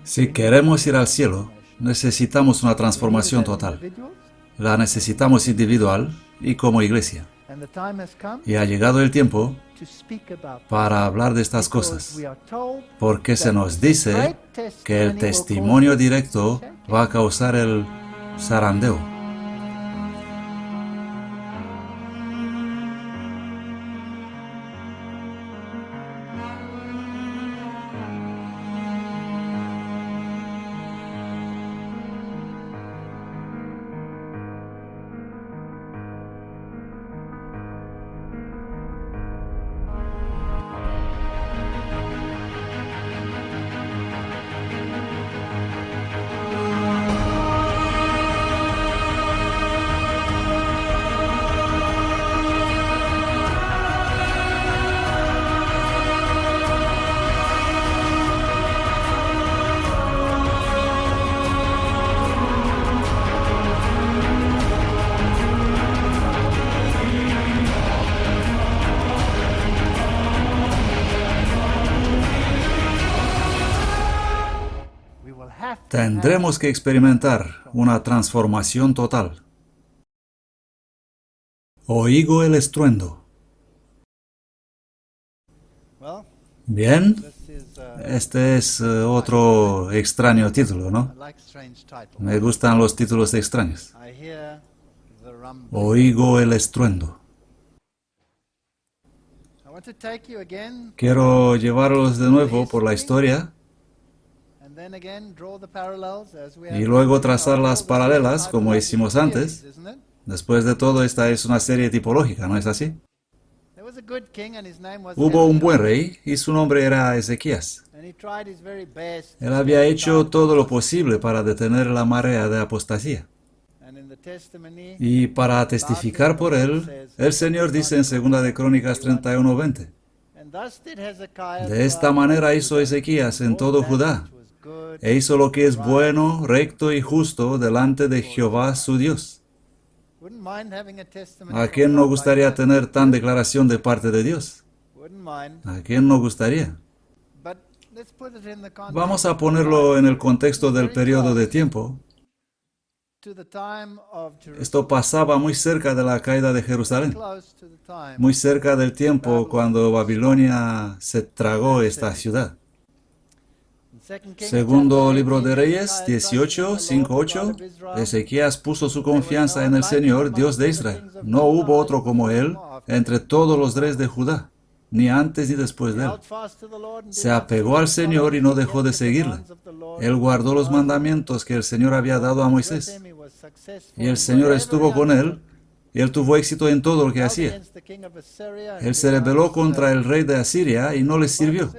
Si queremos ir al cielo, necesitamos una transformación total. La necesitamos individual y como iglesia. Y ha llegado el tiempo para hablar de estas cosas, porque se nos dice que el testimonio directo va a causar el zarandeo. Tendremos que experimentar una transformación total. Oigo el estruendo. Bien, este es otro extraño título, ¿no? Me gustan los títulos extraños. Oigo el estruendo. Quiero llevarlos de nuevo por la historia y luego trazar las paralelas como hicimos antes. Después de todo, esta es una serie tipológica, ¿no es así? Hubo un buen rey y su nombre era Ezequías. Él había hecho todo lo posible para detener la marea de apostasía. Y para testificar por él, el Señor dice en 2 de Crónicas 31:20: de esta manera hizo Ezequías en todo Judá, e hizo lo que es bueno, recto y justo delante de Jehová su Dios. ¿A quién no gustaría tener tan declaración de parte de Dios? ¿A quién no gustaría? Vamos a ponerlo en el contexto del periodo de tiempo. Esto pasaba muy cerca de la caída de Jerusalén, muy cerca del tiempo cuando Babilonia se tragó esta ciudad. Segundo libro de Reyes 18, 5-8. Ezequías puso su confianza en el Señor, Dios de Israel. No hubo otro como él entre todos los reyes de Judá, ni antes ni después de él. Se apegó al Señor y no dejó de seguirle. Él guardó los mandamientos que el Señor había dado a Moisés. Y el Señor estuvo con él, y él tuvo éxito en todo lo que hacía. Él se rebeló contra el rey de Asiria y no le sirvió.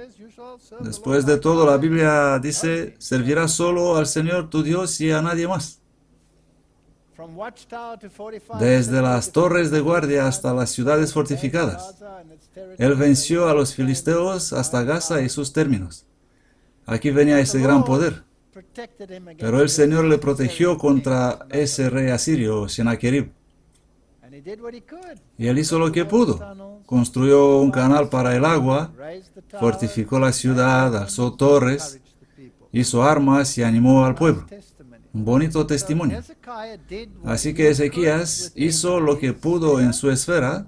Después de todo, la Biblia dice: servirás solo al Señor tu Dios y a nadie más. Desde las torres de guardia hasta las ciudades fortificadas, él venció a los filisteos hasta Gaza y sus términos. Aquí venía ese gran poder. Pero el Señor le protegió contra ese rey asirio, Sennacherib. Y él hizo lo que pudo. Construyó un canal para el agua, fortificó la ciudad, alzó torres, hizo armas y animó al pueblo. Un bonito testimonio. Así que Ezequías hizo lo que pudo en su esfera,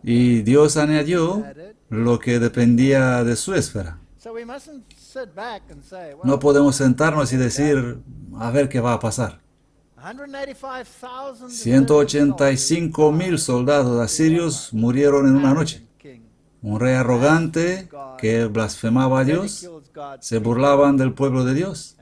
y Dios añadió lo que dependía de su esfera. No podemos sentarnos y decir: a ver qué va a pasar. 185,000 soldados asirios murieron en una noche. Un rey arrogante que blasfemaba a Dios, se burlaban del pueblo de Dios.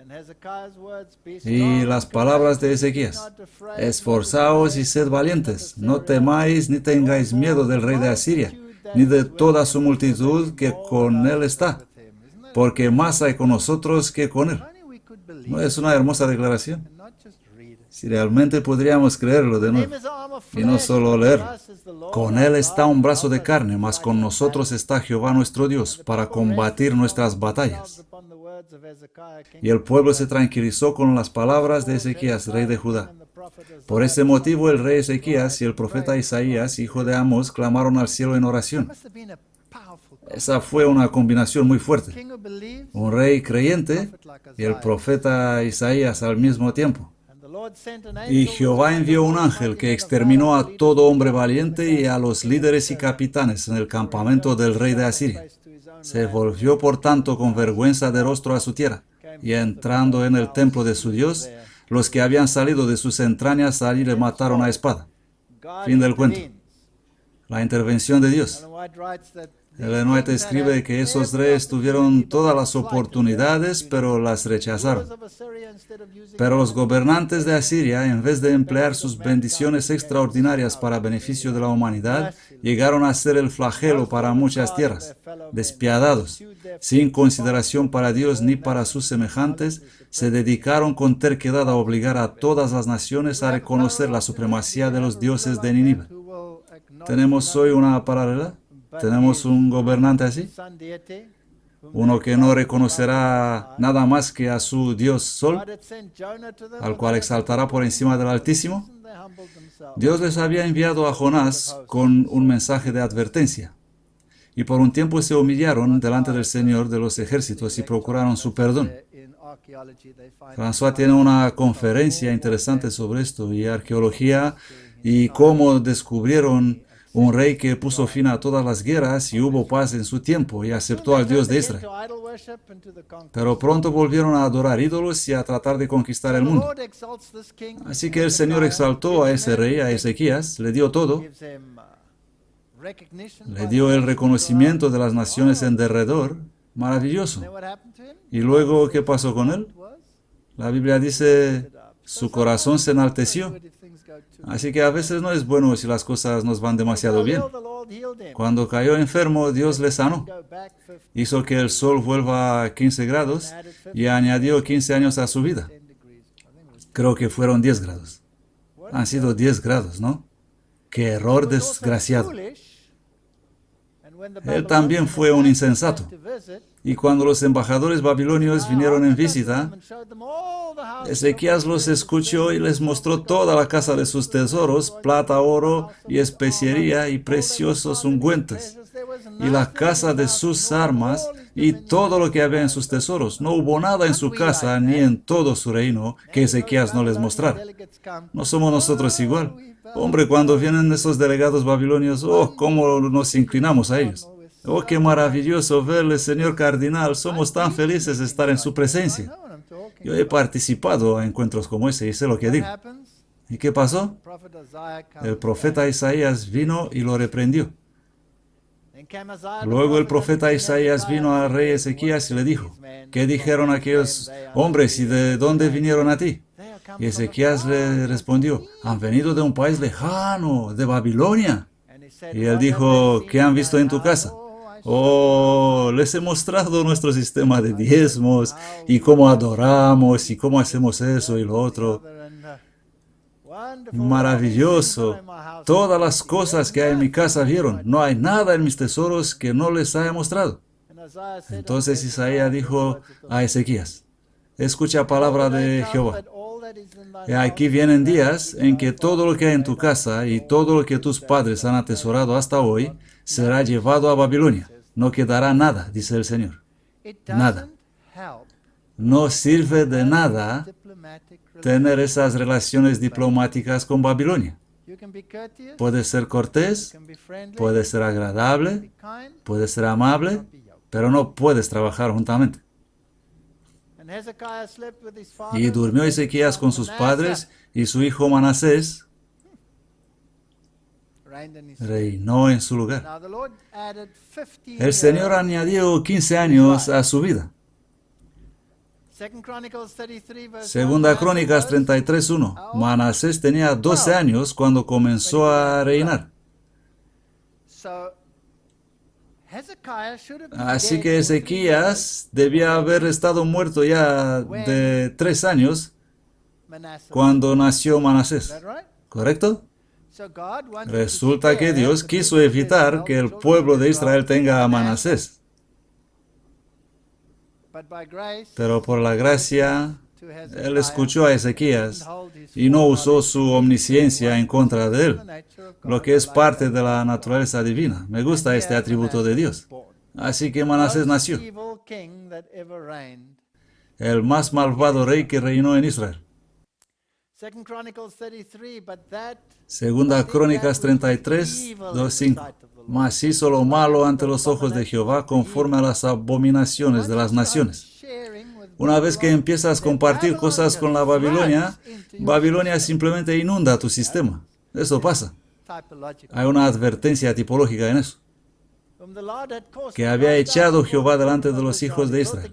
Y las palabras de Ezequías: esforzaos y sed valientes, no temáis ni tengáis miedo del rey de Asiria, ni de toda su multitud que con él está, porque más hay con nosotros que con él. ¿No es una hermosa declaración? Si realmente podríamos creerlo de nuevo, y no solo leer. Con él está un brazo de carne, mas con nosotros está Jehová nuestro Dios, para combatir nuestras batallas. Y el pueblo se tranquilizó con las palabras de Ezequías, rey de Judá. Por ese motivo el rey Ezequías y el profeta Isaías, hijo de Amós, clamaron al cielo en oración. Esa fue una combinación muy fuerte. Un rey creyente y el profeta Isaías al mismo tiempo. Y Jehová envió un ángel que exterminó a todo hombre valiente y a los líderes y capitanes en el campamento del rey de Asiria. Se volvió por tanto con vergüenza de rostro a su tierra, y entrando en el templo de su Dios, los que habían salido de sus entrañas allí le mataron a espada. Fin del cuento. La intervención de Dios. Ellen White escribe que esos reyes tuvieron todas las oportunidades, pero las rechazaron. Pero los gobernantes de Asiria, en vez de emplear sus bendiciones extraordinarias para beneficio de la humanidad, llegaron a ser el flagelo para muchas tierras. Despiadados, sin consideración para Dios ni para sus semejantes, se dedicaron con terquedad a obligar a todas las naciones a reconocer la supremacía de los dioses de Nínive. ¿Tenemos hoy una paralela? ¿Tenemos un gobernante así? Uno que no reconocerá nada más que a su Dios Sol, al cual exaltará por encima del Altísimo. Dios les había enviado a Jonás con un mensaje de advertencia, y por un tiempo se humillaron delante del Señor de los ejércitos y procuraron su perdón. François tiene una conferencia interesante sobre esto y arqueología y cómo descubrieron un rey que puso fin a todas las guerras y hubo paz en su tiempo y aceptó al Dios de Israel. Pero pronto volvieron a adorar ídolos y a tratar de conquistar el mundo. Así que el Señor exaltó a ese rey, a Ezequías, le dio todo. Le dio el reconocimiento de las naciones en derredor. Maravilloso. ¿Y luego qué pasó con él? La Biblia dice, su corazón se enalteció. Así que a veces no es bueno si las cosas nos van demasiado bien. Cuando cayó enfermo, Dios le sanó. Hizo que el sol vuelva a 15 grados y añadió 15 años a su vida. Creo que fueron 10 grados. Han sido 10 grados, ¿no? ¡Qué error desgraciado! Él también fue un insensato. Y cuando los embajadores babilonios vinieron en visita, Ezequías los escuchó y les mostró toda la casa de sus tesoros, plata, oro y especiería y preciosos ungüentos, y la casa de sus armas y todo lo que había en sus tesoros. No hubo nada en su casa ni en todo su reino que Ezequías no les mostrara. ¿No somos nosotros igual? Hombre, cuando vienen esos delegados babilonios, oh, cómo nos inclinamos a ellos. Oh, qué maravilloso verle, señor cardenal. Somos tan felices de estar en su presencia. Yo he participado a encuentros como ese y sé lo que digo. ¿Y qué pasó? El profeta Isaías vino y lo reprendió. Luego el profeta Isaías vino al rey Ezequías y le dijo, ¿qué dijeron aquellos hombres y de dónde vinieron a ti? Y Ezequías le respondió, han venido de un país lejano, de Babilonia. Y él dijo, ¿qué han visto en tu casa? Oh, les he mostrado nuestro sistema de diezmos y cómo adoramos y cómo hacemos eso y lo otro. Maravilloso. Todas las cosas que hay en mi casa vieron. No hay nada en mis tesoros que no les haya mostrado. Entonces Isaías dijo a Ezequías, escucha palabra de Jehová. Y aquí vienen días en que todo lo que hay en tu casa y todo lo que tus padres han atesorado hasta hoy será llevado a Babilonia. No quedará nada, dice el Señor. Nada. No sirve de nada tener esas relaciones diplomáticas con Babilonia. Puede ser cortés, puede ser agradable, puede ser amable, pero no puedes trabajar juntamente. Y durmió Ezequías con sus padres y su hijo Manasés reinó en su lugar. El Señor añadió 15 años a su vida. Segunda Crónicas 33:1. Manasés tenía 12 años cuando comenzó a reinar. Así que Ezequías debía haber estado muerto ya de 3 años cuando nació Manasés. ¿Correcto? Resulta que Dios quiso evitar que el pueblo de Israel tenga a Manasés. Pero por la gracia, Él escuchó a Ezequías y no usó su omnisciencia en contra de él, lo que es parte de la naturaleza divina. Me gusta este atributo de Dios. Así que Manasés nació, el más malvado rey que reinó en Israel. Segunda Crónicas 33, 2:5. Mas hizo lo malo ante los ojos de Jehová conforme a las abominaciones de las naciones. Una vez que empiezas a compartir cosas con la Babilonia, Babilonia simplemente inunda tu sistema. Eso pasa. Hay una advertencia tipológica en eso. Que había echado Jehová delante de los hijos de Israel,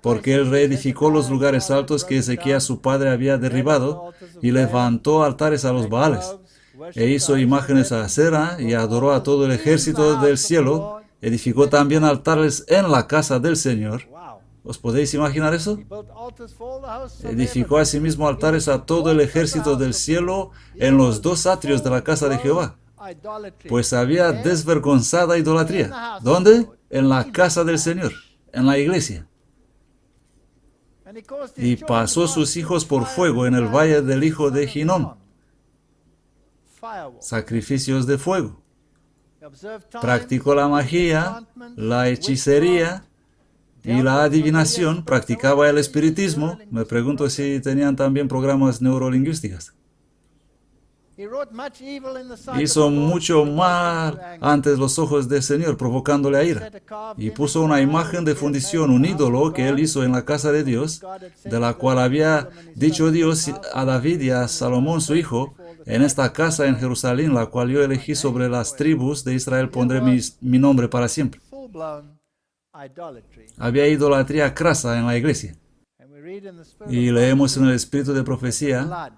porque él reedificó los lugares altos que Ezequías su padre había derribado, y levantó altares a los Baales, e hizo imágenes a Acera, y adoró a todo el ejército del cielo. Edificó también altares en la casa del Señor. ¿Os podéis imaginar eso? Edificó asimismo altares a todo el ejército del cielo en los dos atrios de la casa de Jehová. Pues había desvergonzada idolatría. ¿Dónde? En la casa del Señor, en la iglesia. Y pasó sus hijos por fuego en el valle del hijo de Hinnom. Sacrificios de fuego. Practicó la magia, la hechicería y la adivinación. Practicaba el espiritismo. Me pregunto si tenían también programas neurolingüísticos. Hizo mucho mal ante los ojos del Señor, provocándole a ira. Y puso una imagen de fundición, un ídolo que él hizo en la casa de Dios, de la cual había dicho Dios a David y a Salomón su hijo: en esta casa en Jerusalén, la cual yo elegí sobre las tribus de Israel, pondré mi nombre para siempre. Había idolatría crasa en la iglesia. Y leemos en el espíritu de profecía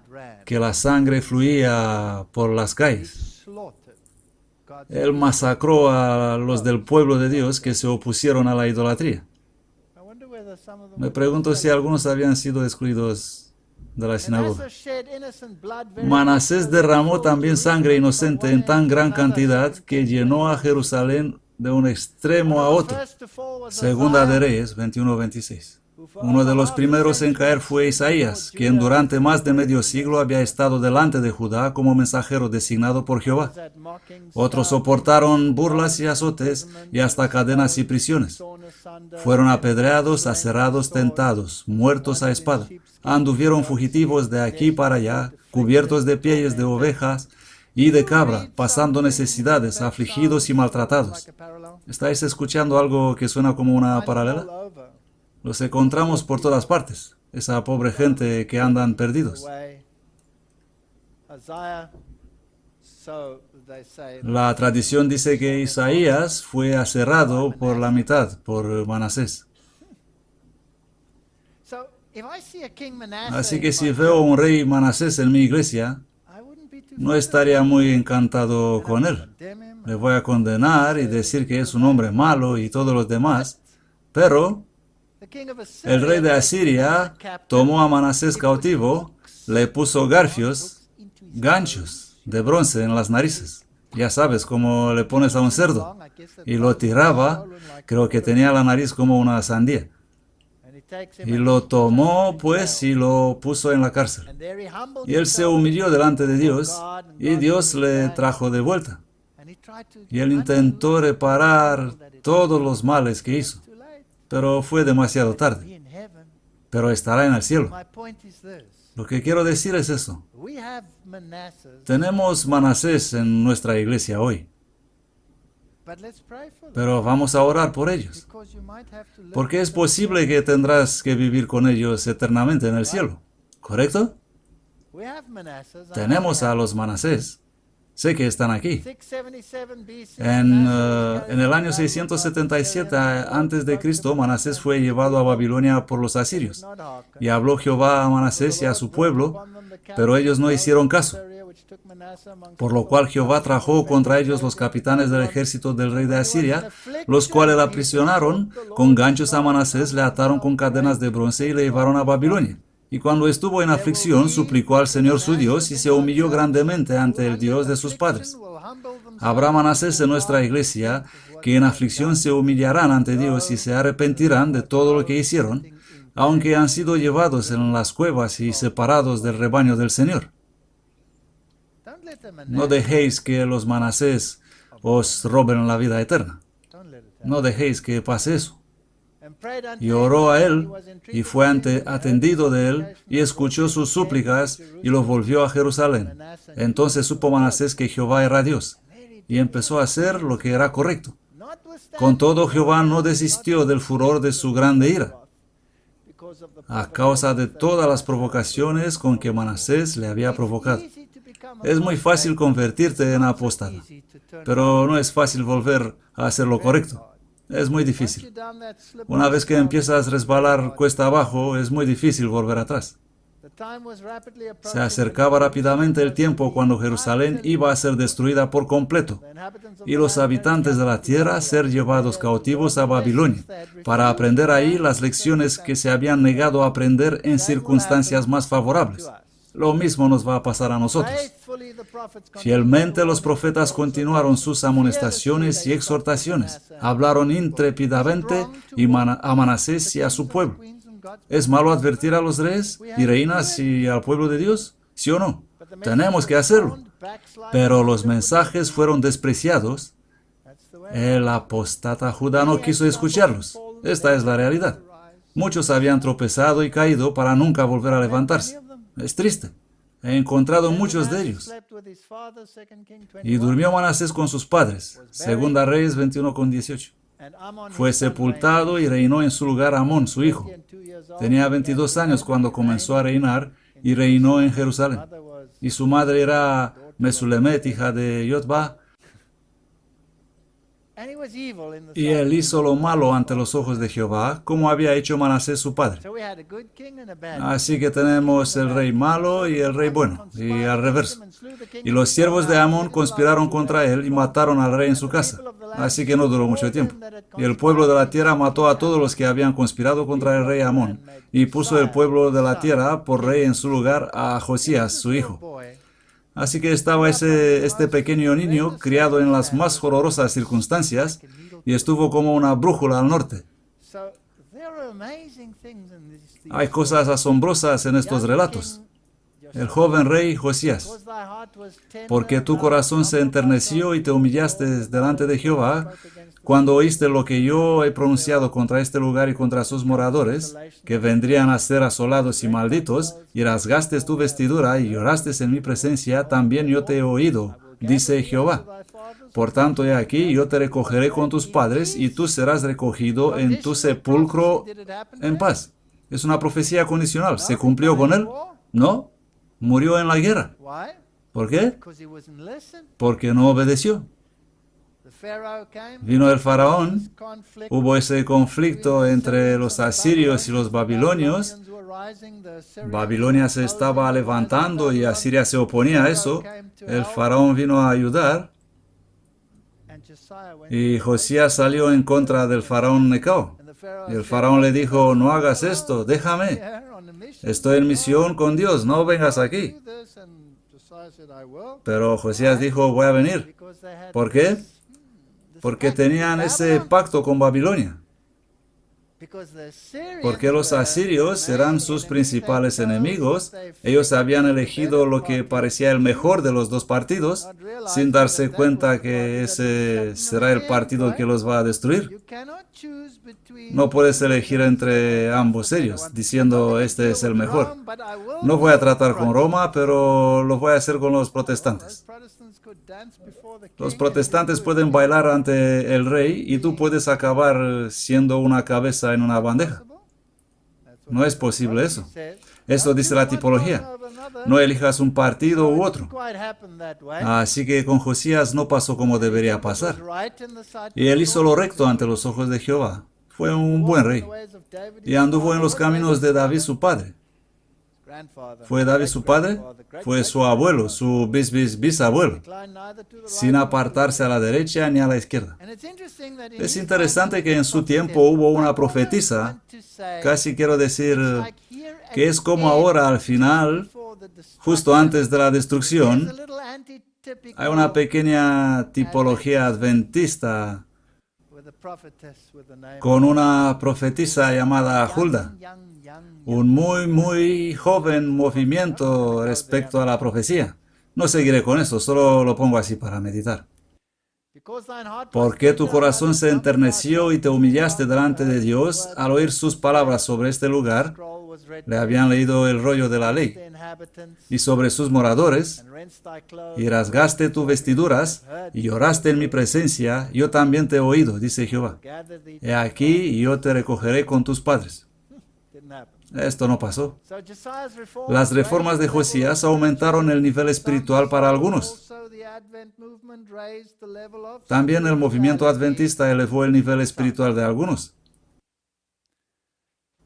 que la sangre fluía por las calles. Él masacró a los del pueblo de Dios que se opusieron a la idolatría. Me pregunto si algunos habían sido excluidos de la sinagoga. Manasés derramó también sangre inocente en tan gran cantidad que llenó a Jerusalén de un extremo a otro. Segunda de Reyes 21-26. Uno de los primeros en caer fue Isaías, quien durante más de medio siglo había estado delante de Judá como mensajero designado por Jehová. Otros soportaron burlas y azotes y hasta cadenas y prisiones. Fueron apedreados, aserrados, tentados, muertos a espada. Anduvieron fugitivos de aquí para allá, cubiertos de pieles de ovejas y de cabra, pasando necesidades, afligidos y maltratados. ¿Estáis escuchando algo que suena como una paralela? Los encontramos por todas partes, esa pobre gente que andan perdidos. La tradición dice que Isaías fue aserrado por la mitad, por Manasés. Así que si veo un rey Manasés en mi iglesia, no estaría muy encantado con él. Le voy a condenar y decir que es un hombre malo y todos los demás, pero el rey de Asiria tomó a Manasés cautivo, le puso ganchos de bronce en las narices. Ya sabes, como le pones a un cerdo. Y lo tiraba, creo que tenía la nariz como una sandía. Y lo tomó, pues, y lo puso en la cárcel. Y él se humilló delante de Dios, y Dios le trajo de vuelta. Y él intentó reparar todos los males que hizo. Pero fue demasiado tarde. Pero estará en el cielo. Lo que quiero decir es eso. Tenemos Manasés en nuestra iglesia hoy. Pero vamos a orar por ellos. Porque es posible que tendrás que vivir con ellos eternamente en el cielo. ¿Correcto? Tenemos a los Manasés. Sé que están aquí. En el año 677 a.C., Manasés fue llevado a Babilonia por los asirios. Y habló Jehová a Manasés y a su pueblo, pero ellos no hicieron caso. Por lo cual Jehová trajo contra ellos los capitanes del ejército del rey de Asiria, los cuales la aprisionaron, con ganchos a Manasés, le ataron con cadenas de bronce y le llevaron a Babilonia. Y cuando estuvo en aflicción, suplicó al Señor su Dios y se humilló grandemente ante el Dios de sus padres. Habrá Manasés en nuestra iglesia que en aflicción se humillarán ante Dios y se arrepentirán de todo lo que hicieron, aunque han sido llevados en las cuevas y separados del rebaño del Señor. No dejéis que los Manasés os roben la vida eterna. No dejéis que pase eso. Y oró a él, y fue atendido de él, y escuchó sus súplicas, y los volvió a Jerusalén. Entonces supo Manasés que Jehová era Dios, y empezó a hacer lo que era correcto. Con todo, Jehová no desistió del furor de su grande ira, a causa de todas las provocaciones con que Manasés le había provocado. Es muy fácil convertirte en apóstata, pero no es fácil volver a hacer lo correcto. Es muy difícil. Una vez que empiezas a resbalar cuesta abajo, es muy difícil volver atrás. Se acercaba rápidamente el tiempo cuando Jerusalén iba a ser destruida por completo y los habitantes de la tierra ser llevados cautivos a Babilonia para aprender ahí las lecciones que se habían negado a aprender en circunstancias más favorables. Lo mismo nos va a pasar a nosotros. Fielmente los profetas continuaron sus amonestaciones y exhortaciones. Hablaron intrépidamente a Manasés y a su pueblo. ¿Es malo advertir a los reyes y reinas y al pueblo de Dios? ¿Sí o no? Tenemos que hacerlo. Pero los mensajes fueron despreciados. El apóstata Judá no quiso escucharlos. Esta es la realidad. Muchos habían tropezado y caído para nunca volver a levantarse. Es triste. He encontrado muchos de ellos. Y durmió Manasés con sus padres. Segunda Reyes 21:18. Fue sepultado y reinó en su lugar Amón, su hijo. Tenía 22 años cuando comenzó a reinar y reinó en Jerusalén. Y su madre era Mesulemet, hija de Yotba. Y él hizo lo malo ante los ojos de Jehová, como había hecho Manasés su padre. Así que tenemos el rey malo y el rey bueno, y al reverso. Y los siervos de Amón conspiraron contra él y mataron al rey en su casa. Así que no duró mucho tiempo. Y el pueblo de la tierra mató a todos los que habían conspirado contra el rey Amón, y puso el pueblo de la tierra por rey en su lugar a Josías, su hijo. Así que estaba este pequeño niño criado en las más horrorosas circunstancias y estuvo como una brújula al norte. Hay cosas asombrosas en estos relatos. El joven rey Josías, porque tu corazón se enterneció y te humillaste delante de Jehová cuando oíste lo que yo he pronunciado contra este lugar y contra sus moradores, que vendrían a ser asolados y malditos, y rasgaste tu vestidura y lloraste en mi presencia, también yo te he oído, dice Jehová. Por tanto, he aquí, yo te recogeré con tus padres, y tú serás recogido en tu sepulcro en paz. Es una profecía condicional. ¿Se cumplió con él? No. Murió en la guerra. ¿Por qué? Porque no obedeció. Vino el faraón, hubo ese conflicto entre los asirios y los babilonios. Babilonia se estaba levantando y Asiria se oponía a eso. El faraón vino a ayudar y Josías salió en contra del faraón Necao. Y el faraón le dijo, no hagas esto, déjame. Estoy en misión con Dios, no vengas aquí. Pero Josías dijo, voy a venir. ¿Por qué? Porque tenían ese pacto con Babilonia. Porque los asirios eran sus principales enemigos. Ellos habían elegido lo que parecía el mejor de los dos partidos, sin darse cuenta que ese será el partido que los va a destruir. No puedes elegir entre ambos ellos, diciendo este es el mejor. No voy a tratar con Roma, pero lo voy a hacer con los protestantes. Los protestantes pueden bailar ante el rey y tú puedes acabar siendo una cabeza en una bandeja. No es posible eso. Esto dice la tipología. No elijas un partido u otro. Así que con Josías no pasó como debería pasar. Y él hizo lo recto ante los ojos de Jehová. Fue un buen rey. Y anduvo en los caminos de David su padre. ¿Fue David su padre? Fue su abuelo, su bisabuelo, sin apartarse a la derecha ni a la izquierda. Es interesante que en su tiempo hubo una profetisa, casi quiero decir que es como ahora al final, justo antes de la destrucción, hay una pequeña tipología adventista con una profetisa llamada Hulda. Un muy joven movimiento respecto a la profecía. No seguiré con eso, solo lo pongo así para meditar. ¿Por qué tu corazón se enterneció y te humillaste delante de Dios al oír sus palabras sobre este lugar? Le habían leído el rollo de la ley. Y sobre sus moradores, y rasgaste tus vestiduras, y lloraste en mi presencia, yo también te he oído, dice Jehová. He aquí, y yo te recogeré con tus padres. Esto no pasó. Las reformas de Josías aumentaron el nivel espiritual para algunos. También el movimiento adventista elevó el nivel espiritual de algunos.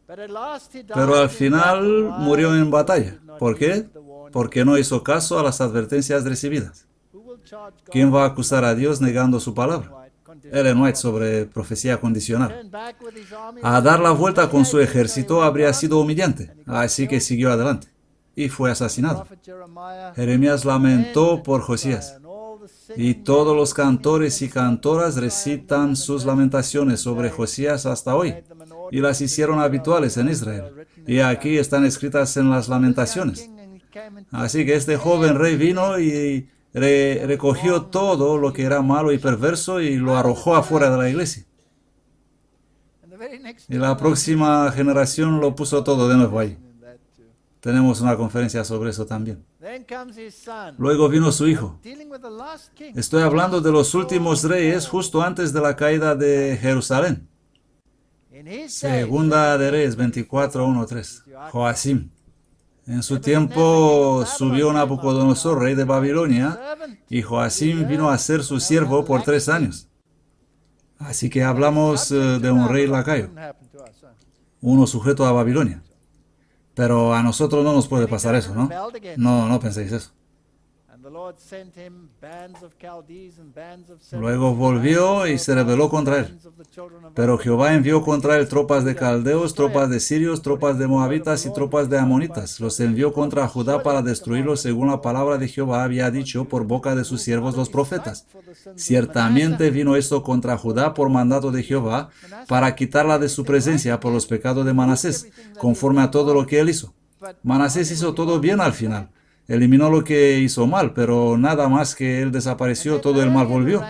Pero al final murió en batalla. ¿Por qué? Porque no hizo caso a las advertencias recibidas. ¿Quién va a acusar a Dios negando su palabra? Ellen White sobre profecía condicional. A dar la vuelta con su ejército habría sido humillante, así que siguió adelante y fue asesinado. Jeremías lamentó por Josías, y todos los cantores y cantoras recitan sus lamentaciones sobre Josías hasta hoy, y las hicieron habituales en Israel, y aquí están escritas en las lamentaciones. Así que este joven rey vino y recogió todo lo que era malo y perverso y lo arrojó afuera de la iglesia. Y la próxima generación lo puso todo de nuevo ahí. Tenemos una conferencia sobre eso también. Luego vino su hijo. Estoy hablando de los últimos reyes justo antes de la caída de Jerusalén. Segunda de Reyes 24:1-3. Joacim. En su tiempo subió Nabucodonosor, rey de Babilonia, y Joacim vino a ser su siervo por 3 años. Así que hablamos de un rey lacayo, uno sujeto a Babilonia. Pero a nosotros no nos puede pasar eso, ¿no? No penséis eso. Luego volvió y se rebeló contra él. Pero Jehová envió contra él tropas de caldeos, tropas de sirios, tropas de moabitas y tropas de amonitas. Los envió contra Judá para destruirlos según la palabra de Jehová había dicho por boca de sus siervos los profetas. Ciertamente vino esto contra Judá por mandato de Jehová para quitarla de su presencia por los pecados de Manasés, conforme a todo lo que él hizo. Manasés hizo todo bien al final. Eliminó lo que hizo mal, pero nada más que él desapareció, todo el mal volvió.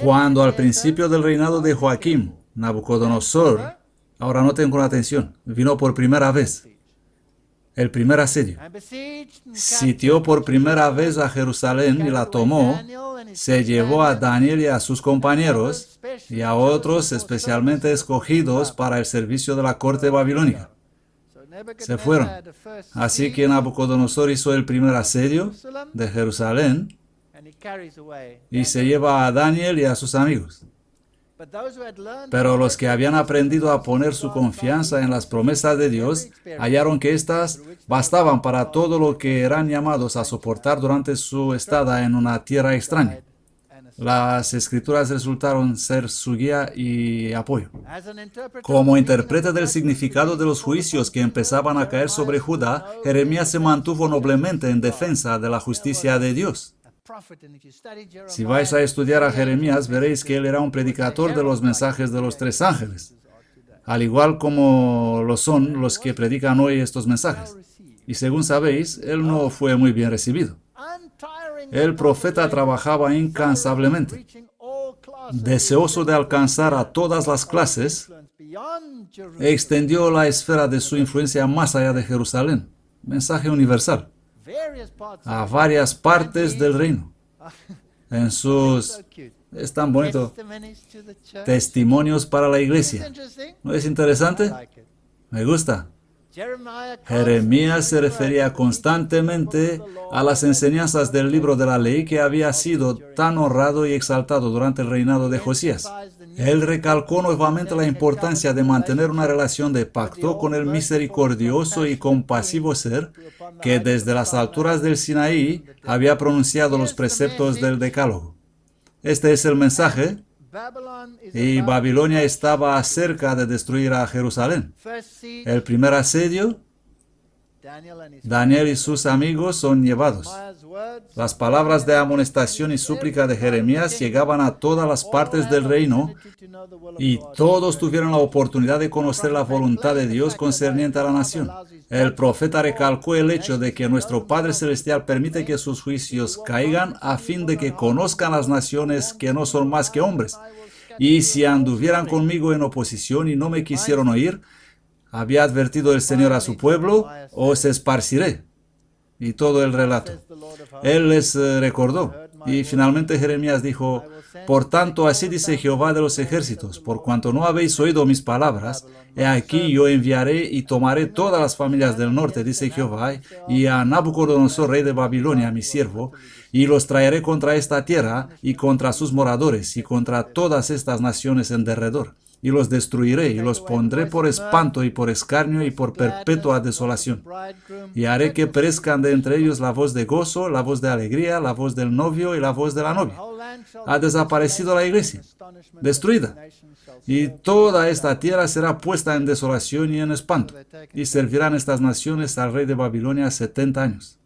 Cuando al principio del reinado de Joaquim, Nabucodonosor, ahora noten con atención, vino por primera vez, el primer asedio, sitió por primera vez a Jerusalén y la tomó, se llevó a Daniel y a sus compañeros y a otros especialmente escogidos para el servicio de la corte babilónica. Se fueron. Así que Nabucodonosor hizo el primer asedio de Jerusalén y se lleva a Daniel y a sus amigos. Pero los que habían aprendido a poner su confianza en las promesas de Dios hallaron que éstas bastaban para todo lo que eran llamados a soportar durante su estada en una tierra extraña. Las escrituras resultaron ser su guía y apoyo. Como intérprete del significado de los juicios que empezaban a caer sobre Judá, Jeremías se mantuvo noblemente en defensa de la justicia de Dios. Si vais a estudiar a Jeremías, veréis que él era un predicador de los mensajes de los 3 ángeles, al igual como lo son los que predican hoy estos mensajes. Y según sabéis, él no fue muy bien recibido. El profeta trabajaba incansablemente, deseoso de alcanzar a todas las clases, e extendió la esfera de su influencia más allá de Jerusalén, mensaje universal, a varias partes del reino. En sus, es tan bonito, testimonios para la iglesia. ¿No es interesante? Me gusta. Jeremías se refería constantemente a las enseñanzas del libro de la ley que había sido tan honrado y exaltado durante el reinado de Josías. Él recalcó nuevamente la importancia de mantener una relación de pacto con el misericordioso y compasivo ser que desde las alturas del Sinaí había pronunciado los preceptos del Decálogo. Este es el mensaje. Y Babilonia estaba cerca de destruir a Jerusalén. El primer asedio, Daniel y sus amigos son llevados. Las palabras de amonestación y súplica de Jeremías llegaban a todas las partes del reino y todos tuvieron la oportunidad de conocer la voluntad de Dios concerniente a la nación. El profeta recalcó el hecho de que nuestro Padre Celestial permite que sus juicios caigan a fin de que conozcan las naciones que no son más que hombres. Y si anduvieran conmigo en oposición y no me quisieron oír, había advertido el Señor a su pueblo, os esparciré. Y todo el relato. Él les recordó. Y finalmente Jeremías dijo, por tanto, así dice Jehová de los ejércitos, por cuanto no habéis oído mis palabras, he aquí yo enviaré y tomaré todas las familias del norte, dice Jehová, y a Nabucodonosor, rey de Babilonia, mi siervo, y los traeré contra esta tierra y contra sus moradores y contra todas estas naciones en derredor. Y los destruiré y los pondré por espanto y por escarnio y por perpetua desolación. Y haré que perezcan de entre ellos la voz de gozo, la voz de alegría, la voz del novio y la voz de la novia. Ha desaparecido la iglesia, destruida. Y toda esta tierra será puesta en desolación y en espanto. Y servirán estas naciones al rey de Babilonia 70 años.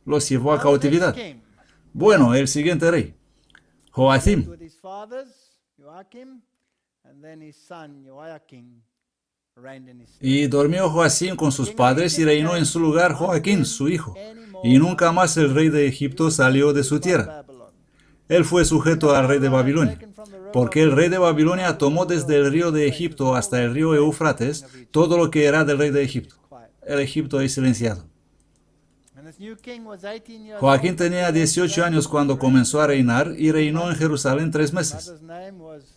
Los llevó a cautividad. Bueno, el siguiente rey, Joacim. Y durmió Joacim con sus padres y reinó en su lugar Joaquín, su hijo. Y nunca más el rey de Egipto salió de su tierra. Él fue sujeto al rey de Babilonia, porque el rey de Babilonia tomó desde el río de Egipto hasta el río Éufrates todo lo que era del rey de Egipto. El Egipto es silenciado. Joaquín tenía 18 años cuando comenzó a reinar y reinó en Jerusalén 3 meses.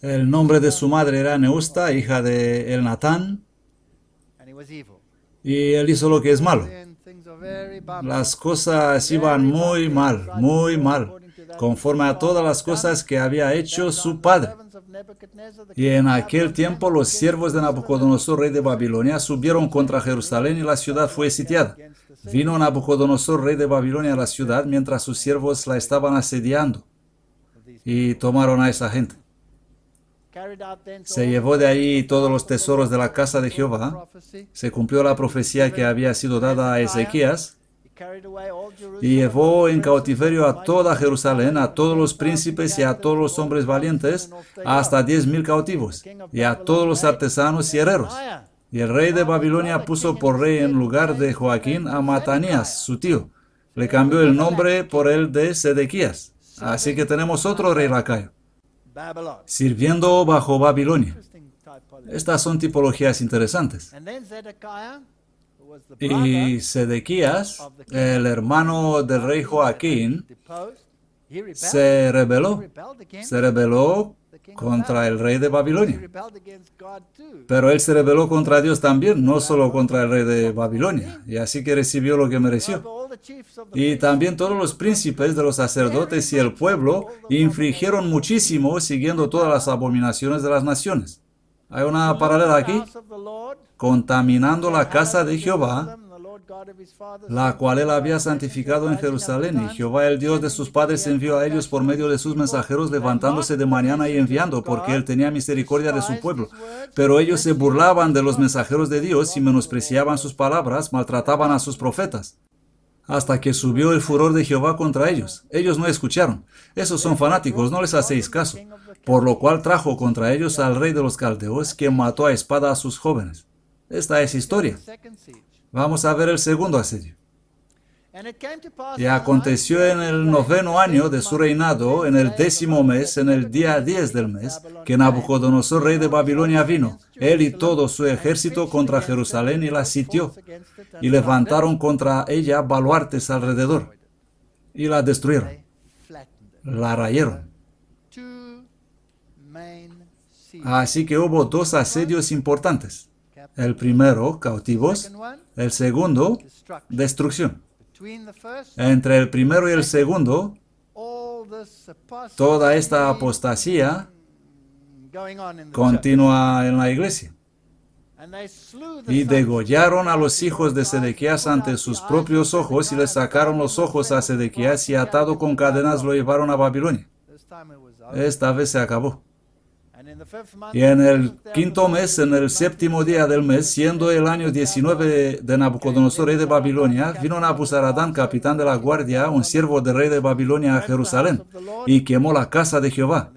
El nombre de su madre era Neusta, hija de Elnatán, y él hizo lo que es malo. Las cosas iban muy mal, conforme a todas las cosas que había hecho su padre. Y en aquel tiempo los siervos de Nabucodonosor, rey de Babilonia, subieron contra Jerusalén y la ciudad fue sitiada. Vino Nabucodonosor, rey de Babilonia, a la ciudad mientras sus siervos la estaban asediando y tomaron a esa gente. Se llevó de ahí todos los tesoros de la casa de Jehová. Se cumplió la profecía que había sido dada a Ezequías. Y llevó en cautiverio a toda Jerusalén, a todos los príncipes y a todos los hombres valientes, hasta 10,000 cautivos, y a todos los artesanos y herreros. Y el rey de Babilonia puso por rey en lugar de Joaquín a Matanías, su tío. Le cambió el nombre por el de Sedequías. Así que tenemos otro rey lacayo, sirviendo bajo Babilonia. Estas son tipologías interesantes. Y Sedequías, el hermano del rey Joaquín, se rebeló contra el rey de Babilonia. Pero él se rebeló contra Dios también, no solo contra el rey de Babilonia, y así que recibió lo que mereció. Y también todos los príncipes de los sacerdotes y el pueblo infligieron muchísimo siguiendo todas las abominaciones de las naciones. Hay una paralela aquí, contaminando la casa de Jehová, la cual él había santificado en Jerusalén, y Jehová el Dios de sus padres envió a ellos por medio de sus mensajeros, levantándose de mañana y enviando, porque él tenía misericordia de su pueblo. Pero ellos se burlaban de los mensajeros de Dios y menospreciaban sus palabras, maltrataban a sus profetas, hasta que subió el furor de Jehová contra ellos. Ellos no escucharon. Esos son fanáticos, no les hacéis caso. Por lo cual trajo contra ellos al rey de los caldeos, que mató a espada a sus jóvenes. Esta es historia. Vamos a ver el segundo asedio. Y aconteció en el 9º año de su reinado, en el 10º mes, en el día 10 del mes, que Nabucodonosor, rey de Babilonia, vino, él y todo su ejército, contra Jerusalén y la sitió, y levantaron contra ella baluartes alrededor, y la destruyeron, la rayeron. Así que hubo 2 asedios importantes. El primero, cautivos. El segundo, destrucción. Entre el primero y el segundo, toda esta apostasía continúa en la iglesia. Y degollaron a los hijos de Sedequías ante sus propios ojos y les sacaron los ojos a Sedequías y atado con cadenas lo llevaron a Babilonia. Esta vez se acabó. Y en el quinto mes, en el séptimo día del mes, siendo el año 19 de Nabucodonosor, rey de Babilonia, vino Nabuzaradán, capitán de la guardia, un siervo del rey de Babilonia a Jerusalén, y quemó la casa de Jehová,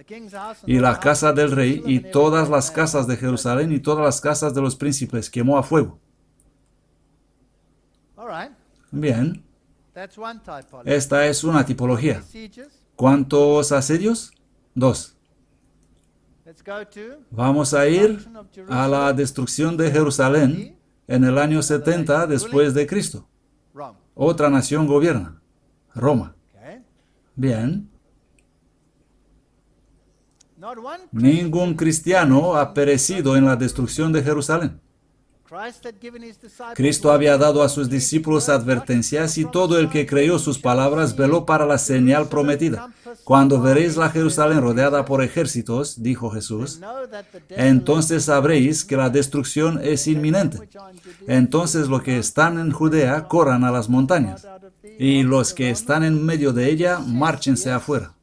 y la casa del rey, y todas las casas de Jerusalén, y todas las casas de los príncipes, quemó a fuego. Bien, esta es una tipología. ¿Cuántos asedios? 2. Vamos a ir a la destrucción de Jerusalén en el año 70 después de Cristo. Otra nación gobierna, Roma. Bien. Ningún cristiano ha perecido en la destrucción de Jerusalén. Cristo había dado a sus discípulos advertencias y todo el que creyó sus palabras veló para la señal prometida. Cuando veréis la Jerusalén rodeada por ejércitos, dijo Jesús, entonces sabréis que la destrucción es inminente. Entonces los que están en Judea corran a las montañas, y los que están en medio de ella márchense afuera.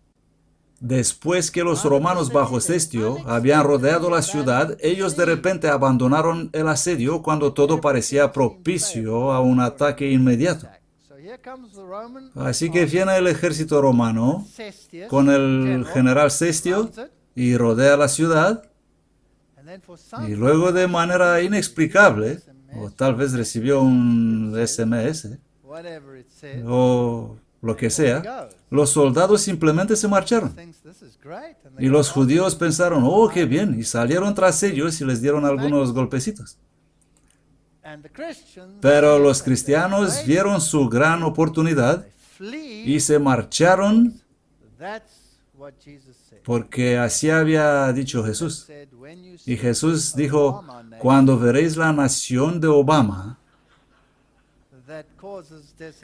Después que los romanos bajo Cestio habían rodeado la ciudad, ellos de repente abandonaron el asedio cuando todo parecía propicio a un ataque inmediato. Así que viene el ejército romano con el general Cestio y rodea la ciudad, y luego de manera inexplicable, o tal vez recibió un SMS, o lo que sea, los soldados simplemente se marcharon. Y los judíos pensaron, oh, qué bien, y salieron tras ellos y les dieron algunos golpecitos. Pero los cristianos vieron su gran oportunidad y se marcharon porque así había dicho Jesús. Y Jesús dijo, cuando veréis la nación de Obama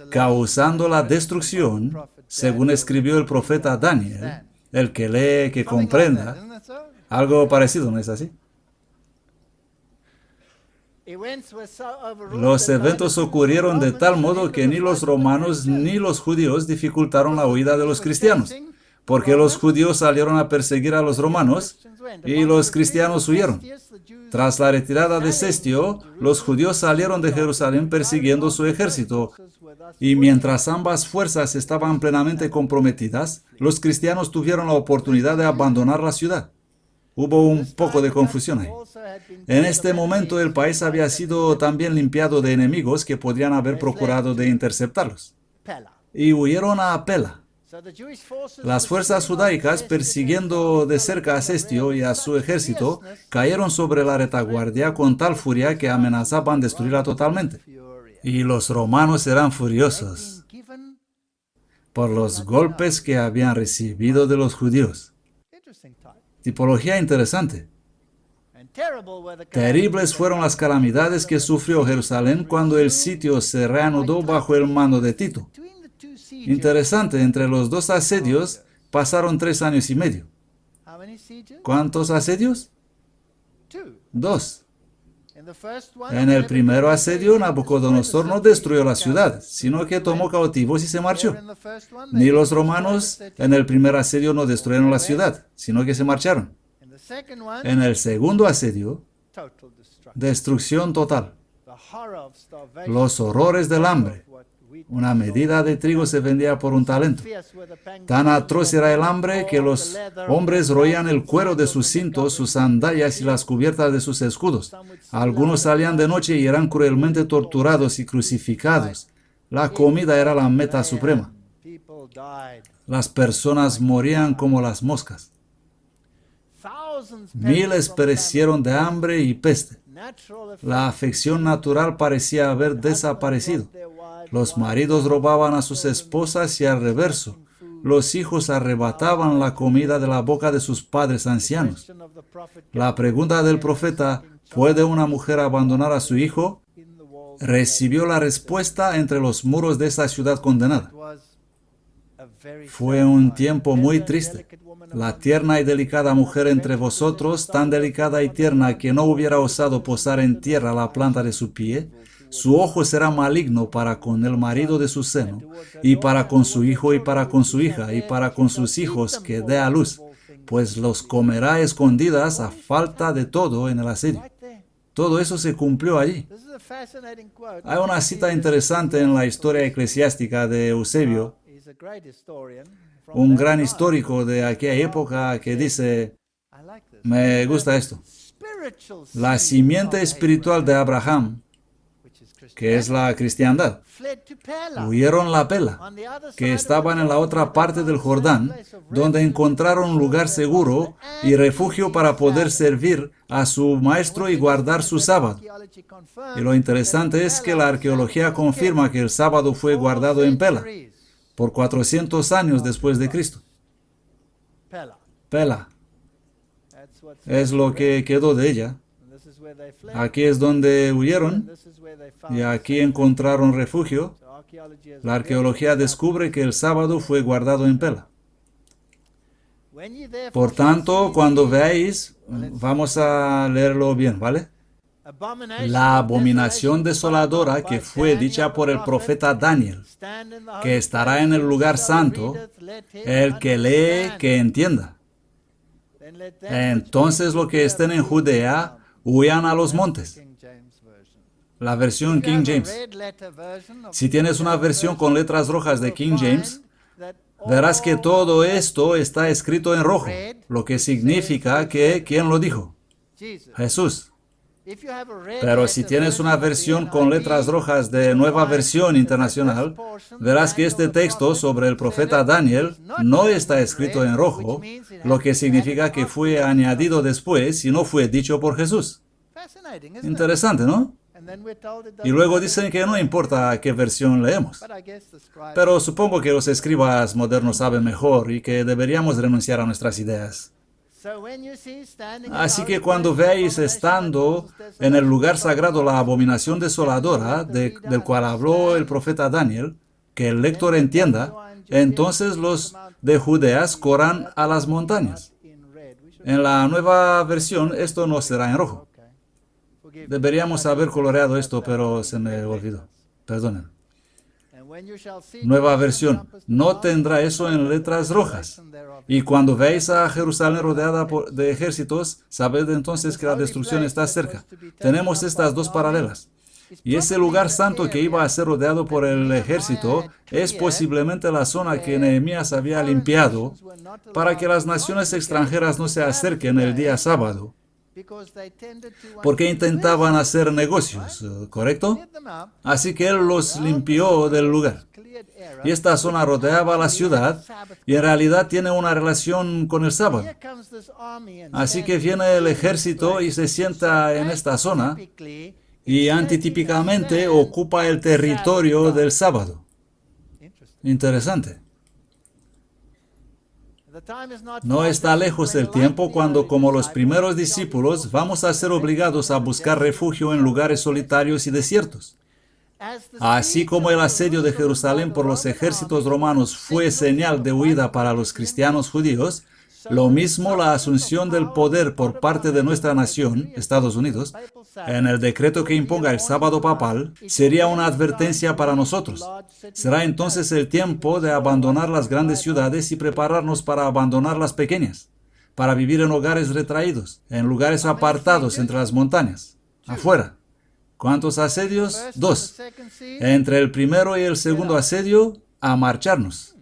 causando la destrucción, según escribió el profeta Daniel, el que lee, que comprenda, algo parecido, ¿no es así? Los eventos ocurrieron de tal modo que ni los romanos ni los judíos dificultaron la huida de los cristianos, porque los judíos salieron a perseguir a los romanos y los cristianos huyeron. Tras la retirada de Cestio, los judíos salieron de Jerusalén persiguiendo su ejército, y mientras ambas fuerzas estaban plenamente comprometidas, los cristianos tuvieron la oportunidad de abandonar la ciudad. Hubo un poco de confusión ahí. En este momento el país había sido también limpiado de enemigos que podrían haber procurado de interceptarlos, y huyeron a Pela. Las fuerzas judaicas, persiguiendo de cerca a Cestio y a su ejército, cayeron sobre la retaguardia con tal furia que amenazaban destruirla totalmente. Y los romanos eran furiosos por los golpes que habían recibido de los judíos. Tipología interesante. Terribles fueron las calamidades que sufrió Jerusalén cuando el sitio se reanudó bajo el mando de Tito. Interesante, entre los dos asedios pasaron 3 años y medio. ¿Cuántos asedios? 2. En el primero asedio, Nabucodonosor no destruyó la ciudad, sino que tomó cautivos y se marchó. Ni los romanos en el primer asedio no destruyeron la ciudad, sino que se marcharon. En el segundo asedio, destrucción total. Los horrores del hambre. Una medida de trigo se vendía por un talento. Tan atroz era el hambre que los hombres roían el cuero de sus cintos, sus sandalias y las cubiertas de sus escudos. Algunos salían de noche y eran cruelmente torturados y crucificados. La comida era la meta suprema. Las personas morían como las moscas. Miles perecieron de hambre y peste. La afección natural parecía haber desaparecido. Los maridos robaban a sus esposas y al reverso. Los hijos arrebataban la comida de la boca de sus padres ancianos. La pregunta del profeta, ¿puede una mujer abandonar a su hijo?, recibió la respuesta entre los muros de esa ciudad condenada. Fue un tiempo muy triste. La tierna y delicada mujer entre vosotros, tan delicada y tierna que no hubiera osado posar en tierra la planta de su pie, su ojo será maligno para con el marido de su seno, y para con su hijo y para con su hija, y para con sus hijos que dé a luz. pues los comerá a escondidas a falta de todo en el asedio. Todo eso se cumplió allí. Hay una cita interesante en la historia eclesiástica de Eusebio, un gran histórico de aquella época, que dice, me gusta esto: la simiente espiritual de Abraham, que es la cristiandad, huyeron la Pela, que estaban en la otra parte del Jordán, donde encontraron un lugar seguro y refugio para poder servir a su maestro y guardar su sábado. Y lo interesante es que la arqueología confirma que el sábado fue guardado en Pela por 400 años después de Cristo. Pela es lo que quedó de ella. Aquí es donde huyeron y aquí encontraron refugio. La arqueología descubre que el sábado fue guardado en Pela. Por tanto, cuando veáis, vamos a leerlo bien, ¿vale? La abominación desoladora que fue dicha por el profeta Daniel, que estará en el lugar santo, el que lee, que entienda. Entonces los que estén en Judea huyan a los montes. La versión King James. Si tienes una versión con letras rojas de King James, verás que todo esto está escrito en rojo, lo que significa que ¿quién lo dijo? Jesús. Pero si tienes una versión con letras rojas de Nueva Versión Internacional, verás que este texto sobre el profeta Daniel no está escrito en rojo, lo que significa que fue añadido después y no fue dicho por Jesús. Interesante, ¿no? Y luego dicen que no importa qué versión leemos. Pero supongo que los escribas modernos saben mejor y que deberíamos renunciar a nuestras ideas. Así que cuando veáis estando en el lugar sagrado la abominación desoladora del cual habló el profeta Daniel, que el lector entienda, entonces los de Judeas corran a las montañas. En la nueva versión esto no será en rojo. Deberíamos haber coloreado esto, pero se me olvidó. Perdonen. Nueva versión. No tendrá eso en letras rojas. Y cuando veáis a Jerusalén rodeada de ejércitos, sabed entonces que la destrucción está cerca. Tenemos estas dos paralelas. Y ese lugar santo que iba a ser rodeado por el ejército es posiblemente la zona que Nehemías había limpiado para que las naciones extranjeras no se acerquen el día sábado, porque intentaban hacer negocios, ¿correcto? Así que él los limpió del lugar. Y esta zona rodeaba la ciudad y en realidad tiene una relación con el sábado. Así que viene el ejército y se sienta en esta zona y antitípicamente ocupa el territorio del sábado. Interesante. No está lejos el tiempo cuando, como los primeros discípulos, vamos a ser obligados a buscar refugio en lugares solitarios y desiertos. Así como el asedio de Jerusalén por los ejércitos romanos fue señal de huida para los cristianos judíos, lo mismo la asunción del poder por parte de nuestra nación, Estados Unidos, en el decreto que imponga el sábado papal, sería una advertencia para nosotros. Será entonces el tiempo de abandonar las grandes ciudades y prepararnos para abandonar las pequeñas, para vivir en hogares retraídos, en lugares apartados entre las montañas, afuera. ¿Cuántos asedios? 2. Entre el primero y el segundo asedio, a marcharnos.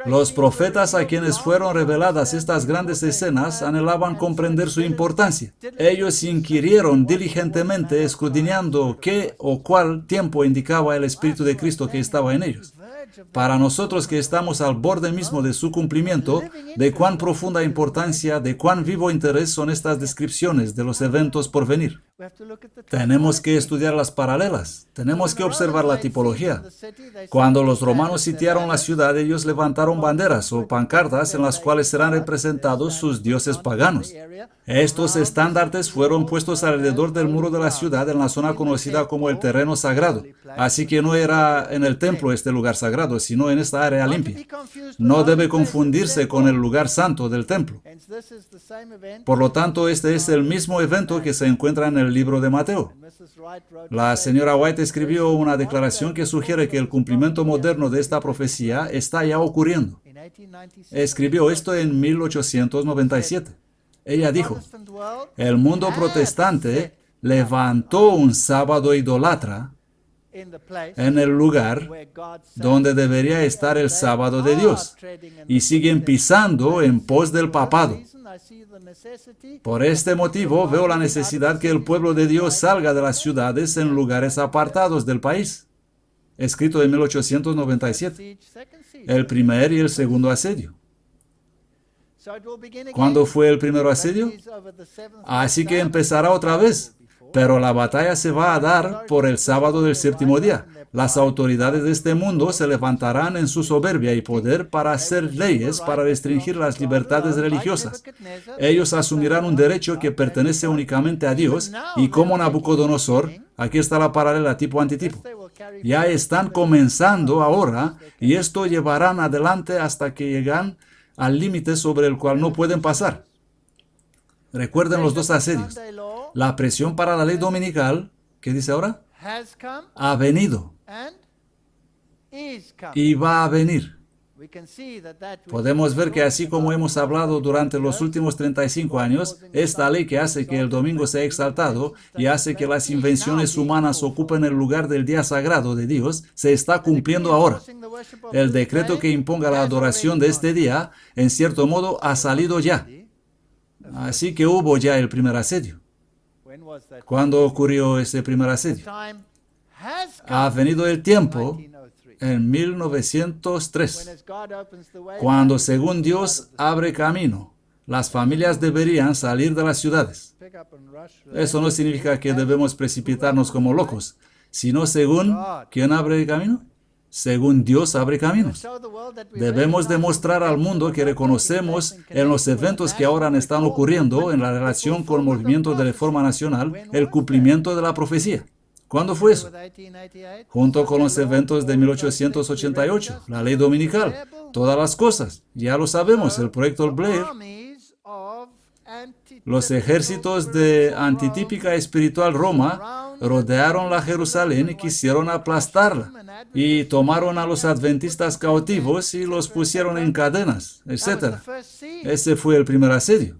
Los profetas a quienes fueron reveladas estas grandes escenas anhelaban comprender su importancia. Ellos inquirieron diligentemente, escudriñando qué o cuál tiempo indicaba el Espíritu de Cristo que estaba en ellos. Para nosotros que estamos al borde mismo de su cumplimiento, de cuán profunda importancia, de cuán vivo interés son estas descripciones de los eventos por venir. Tenemos que estudiar las paralelas, tenemos que observar la tipología. Cuando los romanos sitiaron la ciudad, ellos levantaron banderas o pancartas en las cuales serán representados sus dioses paganos. Estos estandartes fueron puestos alrededor del muro de la ciudad en la zona conocida como el terreno sagrado. Así que no era en el templo este lugar sagrado, sino en esta área limpia. No debe confundirse con el lugar santo del templo. Por lo tanto, este es el mismo evento que se encuentra en el libro de Mateo. La señora White escribió una declaración que sugiere que el cumplimiento moderno de esta profecía está ya ocurriendo. escribió esto en 1897. Ella dijo, el mundo protestante levantó un sábado idólatra en el lugar donde debería estar el sábado de Dios, y siguen pisando en pos del papado. Por este motivo veo la necesidad que el pueblo de Dios salga de las ciudades en lugares apartados del país. Escrito en 1897. El primer y el segundo asedio. ¿Cuándo fue el primer asedio? Así que empezará otra vez. Pero la batalla se va a dar por el sábado del séptimo día. Las autoridades de este mundo se levantarán en su soberbia y poder para hacer leyes para restringir las libertades religiosas. Ellos asumirán un derecho que pertenece únicamente a Dios, y como Nabucodonosor, aquí está la paralela tipo-antitipo. Ya están comenzando ahora, y esto llevarán adelante hasta que llegan al límite sobre el cual no pueden pasar. Recuerden los dos asedios. La presión para la ley dominical, ¿qué dice ahora? Ha venido y va a venir. Podemos ver que así como hemos hablado durante los últimos 35 años, esta ley que hace que el domingo sea exaltado y hace que las invenciones humanas ocupen el lugar del día sagrado de Dios, se está cumpliendo ahora. El decreto que imponga la adoración de este día, en cierto modo, ha salido ya. Así que hubo ya el primer asedio. ¿Cuándo ocurrió ese primer asedio? Ha venido el tiempo en 1903, cuando según Dios abre camino. Las familias deberían salir de las ciudades. Eso no significa que debemos precipitarnos como locos, sino según ¿quién abre camino? Según Dios abre caminos. Debemos demostrar al mundo que reconocemos en los eventos que ahora están ocurriendo en la relación con el movimiento de reforma nacional el cumplimiento de la profecía. ¿Cuándo fue eso? Junto con los eventos de 1888, la ley dominical, todas las cosas. Ya lo sabemos, el proyecto Blair. Los ejércitos de antitípica espiritual Roma rodearon la Jerusalén y quisieron aplastarla, y tomaron a los adventistas cautivos y los pusieron en cadenas, etc. Ese fue el primer asedio.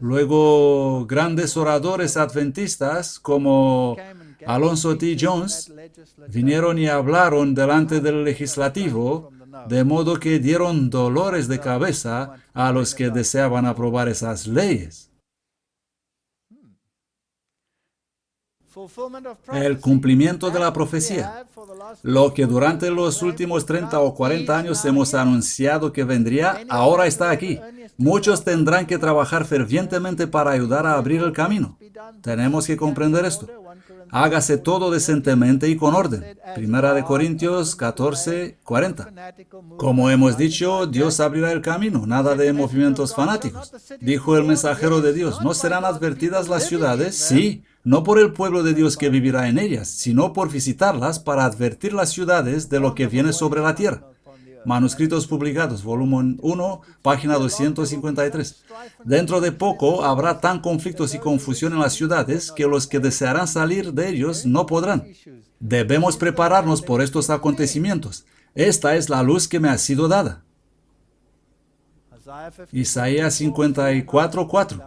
Luego, grandes oradores adventistas como Alonzo T. Jones vinieron y hablaron delante del legislativo, de modo que dieron dolores de cabeza a los que deseaban aprobar esas leyes. El cumplimiento de la profecía, lo que durante los últimos 30 o 40 años hemos anunciado que vendría, ahora está aquí. Muchos tendrán que trabajar fervientemente para ayudar a abrir el camino. Tenemos que comprender esto. Hágase todo decentemente y con orden. Primera de Corintios 14:40. Como hemos dicho, Dios abrirá el camino, nada de movimientos fanáticos. Dijo el mensajero de Dios, ¿no serán advertidas las ciudades? Sí, no por el pueblo de Dios que vivirá en ellas, sino por visitarlas para advertir las ciudades de lo que viene sobre la tierra. Manuscritos publicados, volumen 1, página 253. Dentro de poco habrá tan conflictos y confusión en las ciudades que los que desearán salir de ellos no podrán. Debemos prepararnos por estos acontecimientos. Esta es la luz que me ha sido dada. Isaías 54:4.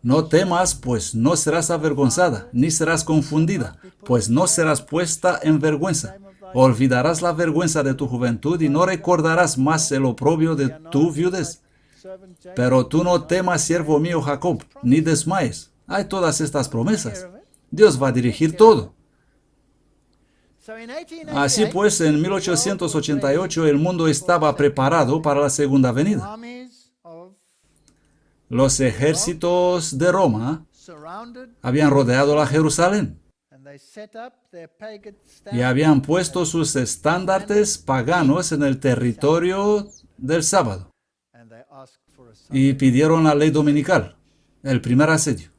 No temas, pues no serás avergonzada, ni serás confundida, pues no serás puesta en vergüenza. Olvidarás la vergüenza de tu juventud y no recordarás más el oprobio de tu viudez. Pero tú no temas, siervo mío Jacob, ni desmayes. Hay todas estas promesas. Dios va a dirigir todo. Así pues, en 1888 el mundo estaba preparado para la segunda venida. Los ejércitos de Roma habían rodeado la Jerusalén y habían puesto sus estandartes paganos en el territorio del sábado y pidieron la ley dominical, el primer asedio.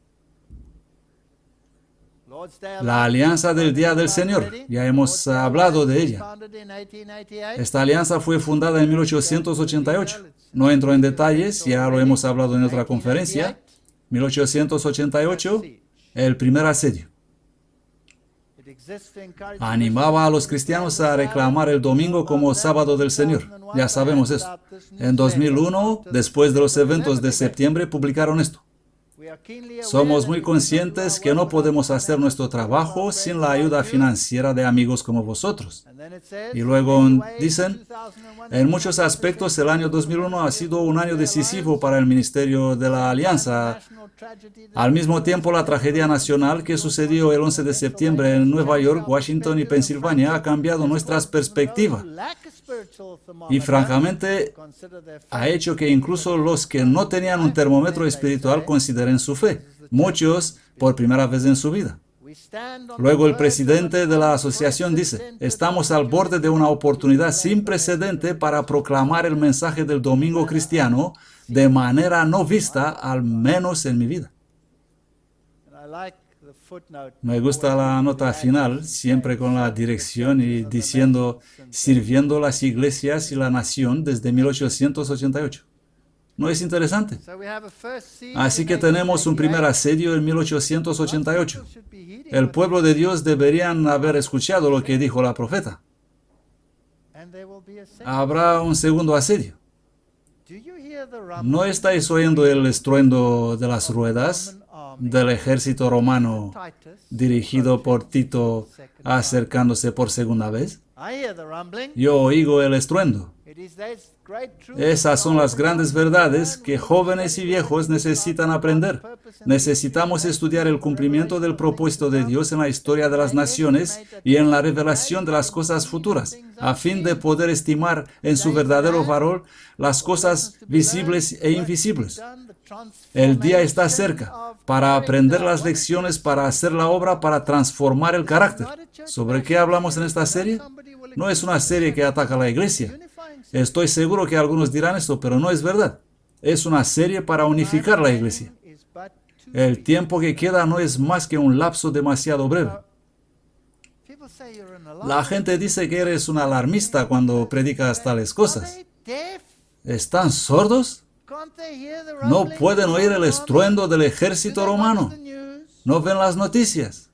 La alianza del Día del Señor, ya hemos hablado de ella. Esta alianza fue fundada en 1888. No entro en detalles, ya lo hemos hablado en otra conferencia. 1888, el primer asedio. Animaba a los cristianos a reclamar el domingo como sábado del Señor. Ya sabemos eso. En 2001, después de los eventos de septiembre, publicaron esto. Somos muy conscientes que no podemos hacer nuestro trabajo sin la ayuda financiera de amigos como vosotros. Y luego dicen, en muchos aspectos el año 2001 ha sido un año decisivo para el Ministerio de la Alianza. Al mismo tiempo, la tragedia nacional que sucedió el 11 de septiembre en Nueva York, Washington y Pensilvania ha cambiado nuestras perspectivas. Y francamente, ha hecho que incluso los que no tenían un termómetro espiritual consideren su fe, muchos por primera vez en su vida. Luego el presidente de la asociación dice, estamos al borde de una oportunidad sin precedente para proclamar el mensaje del domingo cristiano de manera no vista, al menos en mi vida. Me gusta la nota final, siempre con la dirección y diciendo, sirviendo las iglesias y la nación desde 1888. ¿No es interesante? Así que tenemos un primer asedio en 1888. El pueblo de Dios deberían haber escuchado lo que dijo la profeta. Habrá un segundo asedio. ¿No estáis oyendo el estruendo de las ruedas del ejército romano dirigido por Tito acercándose por segunda vez? Yo oigo el estruendo. Esas son las grandes verdades que jóvenes y viejos necesitan aprender. Necesitamos estudiar el cumplimiento del propósito de Dios en la historia de las naciones y en la revelación de las cosas futuras, a fin de poder estimar en su verdadero valor las cosas visibles e invisibles. El día está cerca para aprender las lecciones, para hacer la obra, para transformar el carácter. ¿Sobre qué hablamos en esta serie? No es una serie que ataca a la iglesia. Estoy seguro que algunos dirán esto, pero no es verdad. Es una serie para unificar la iglesia. El tiempo que queda no es más que un lapso demasiado breve. La gente dice que eres un alarmista cuando predicas tales cosas. ¿Están sordos? ¿No pueden oír el estruendo del ejército romano? ¿No ven las noticias?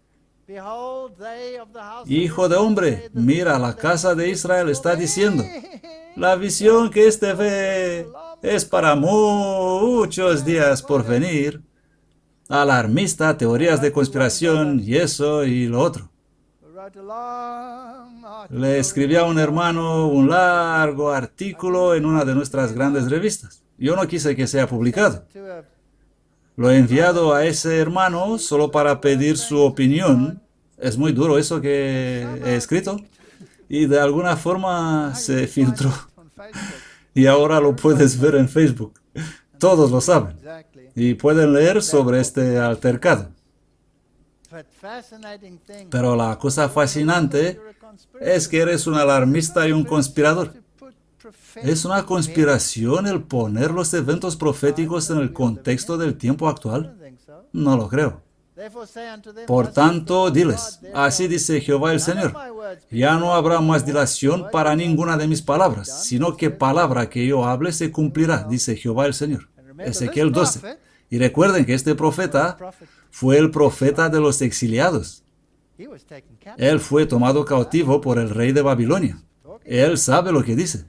Hijo de hombre, mira, la casa de Israel está diciendo, la visión que éste ve es para muchos días por venir. Alarmista, teorías de conspiración y eso y lo otro. Le escribí a un hermano un largo artículo en una de nuestras grandes revistas. Yo no quise que sea publicado. Lo he enviado a ese hermano solo para pedir su opinión. Es muy duro eso que he escrito. Y de alguna forma se filtró. Y ahora lo puedes ver en Facebook. Todos lo saben. Y pueden leer sobre este altercado. Pero la cosa fascinante es que eres un alarmista y un conspirador. ¿Es una conspiración el poner los eventos proféticos en el contexto del tiempo actual? No lo creo. Por tanto, diles, así dice Jehová el Señor, ya no habrá más dilación para ninguna de mis palabras, sino que palabra que yo hable se cumplirá, dice Jehová el Señor. Ezequiel 12. Y recuerden que este profeta fue el profeta de los exiliados. Él fue tomado cautivo por el rey de Babilonia. Él sabe lo que dice.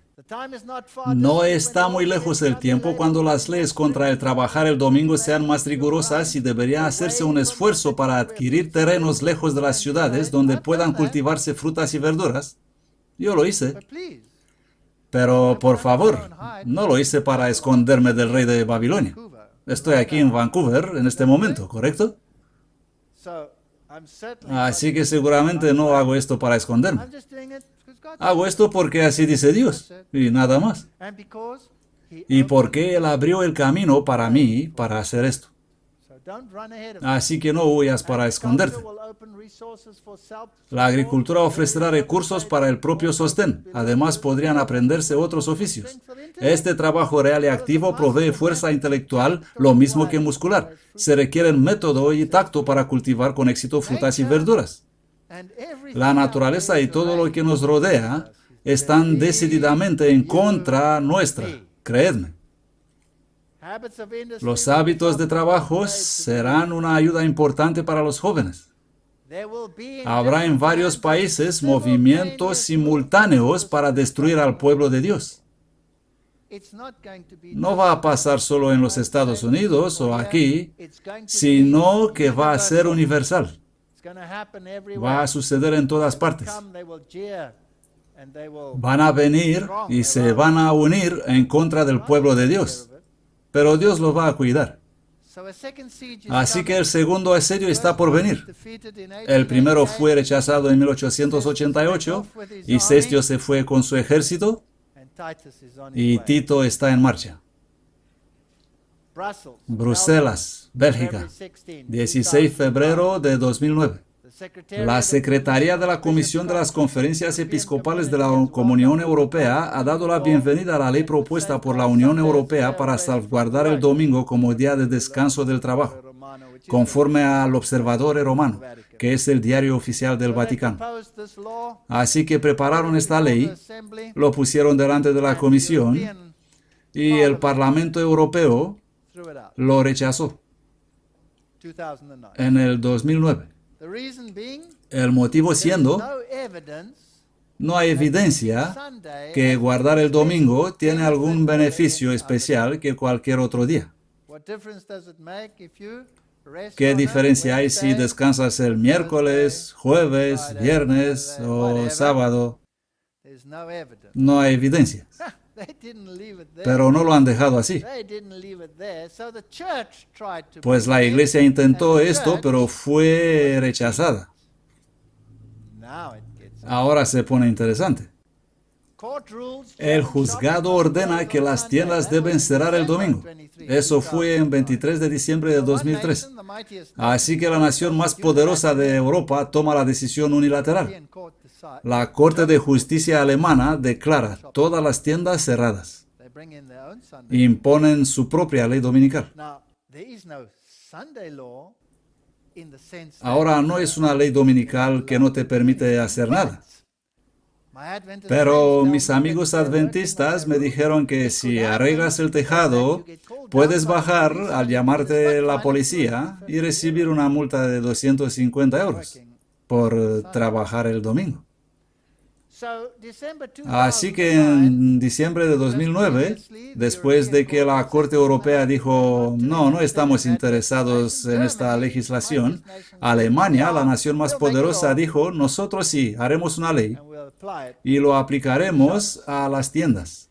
No está muy lejos el tiempo cuando las leyes contra el trabajar el domingo sean más rigurosas y debería hacerse un esfuerzo para adquirir terrenos lejos de las ciudades donde puedan cultivarse frutas y verduras. Yo lo hice. Pero, por favor, no lo hice para esconderme del rey de Babilonia. Estoy aquí en Vancouver en este momento, ¿correcto? Así que seguramente no hago esto para esconderme. Hago esto porque así dice Dios, y nada más. Y porque Él abrió el camino para mí para hacer esto. Así que no huyas para esconderte. La agricultura ofrecerá recursos para el propio sostén. Además, podrían aprenderse otros oficios. Este trabajo real y activo provee fuerza intelectual, lo mismo que muscular. Se requieren método y tacto para cultivar con éxito frutas y verduras. La naturaleza y todo lo que nos rodea están decididamente en contra nuestra, creedme. Los hábitos de trabajo serán una ayuda importante para los jóvenes. Habrá en varios países movimientos simultáneos para destruir al pueblo de Dios. No va a pasar solo en los Estados Unidos o aquí, sino que va a ser universal. Va a suceder en todas partes. Van a venir y se van a unir en contra del pueblo de Dios, pero Dios lo va a cuidar. Así que el segundo asedio está por venir. El primero fue rechazado en 1888 y Cestio se fue con su ejército y Tito está en marcha. Bruselas, Bélgica, 16 de febrero de 2009. La Secretaría de la Comisión de las Conferencias Episcopales de la Comunión Europea ha dado la bienvenida a la ley propuesta por la Unión Europea para salvaguardar el domingo como día de descanso del trabajo, conforme al Observatore Romano, que es el diario oficial del Vaticano. Así que prepararon esta ley, lo pusieron delante de la Comisión y el Parlamento Europeo lo rechazó en el 2009. El motivo siendo, no hay evidencia que guardar el domingo tiene algún beneficio especial que cualquier otro día. ¿Qué diferencia hay si descansas el miércoles, jueves, viernes o sábado? No hay evidencia. Pero no lo han dejado así. Pues la iglesia intentó esto, pero fue rechazada. Ahora se pone interesante. El juzgado ordena que las tiendas deben cerrar el domingo. Eso fue en 23 de diciembre de 2003. Así que la nación más poderosa de Europa toma la decisión unilateral. La Corte de Justicia alemana declara todas las tiendas cerradas. Imponen su propia ley dominical. Ahora no es una ley dominical que no te permite hacer nada. Pero mis amigos adventistas me dijeron que si arreglas el tejado, puedes bajar al llamarte la policía y recibir una multa de 250 euros por trabajar el domingo. Así que en diciembre de 2009, después de que la Corte Europea dijo, no estamos interesados en esta legislación, Alemania, la nación más poderosa, dijo, nosotros sí, haremos una ley y lo aplicaremos a las tiendas.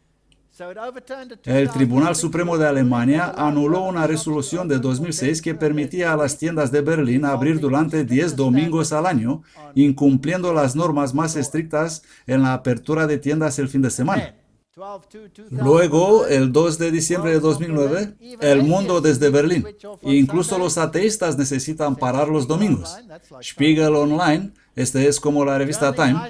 El Tribunal Supremo de Alemania anuló una resolución de 2006 que permitía a las tiendas de Berlín abrir durante 10 domingos al año, incumpliendo las normas más estrictas en la apertura de tiendas el fin de semana. Luego, el 2 de diciembre de 2009, El Mundo desde Berlín. Incluso los ateístas necesitan parar los domingos. Spiegel Online, este es como la revista Time.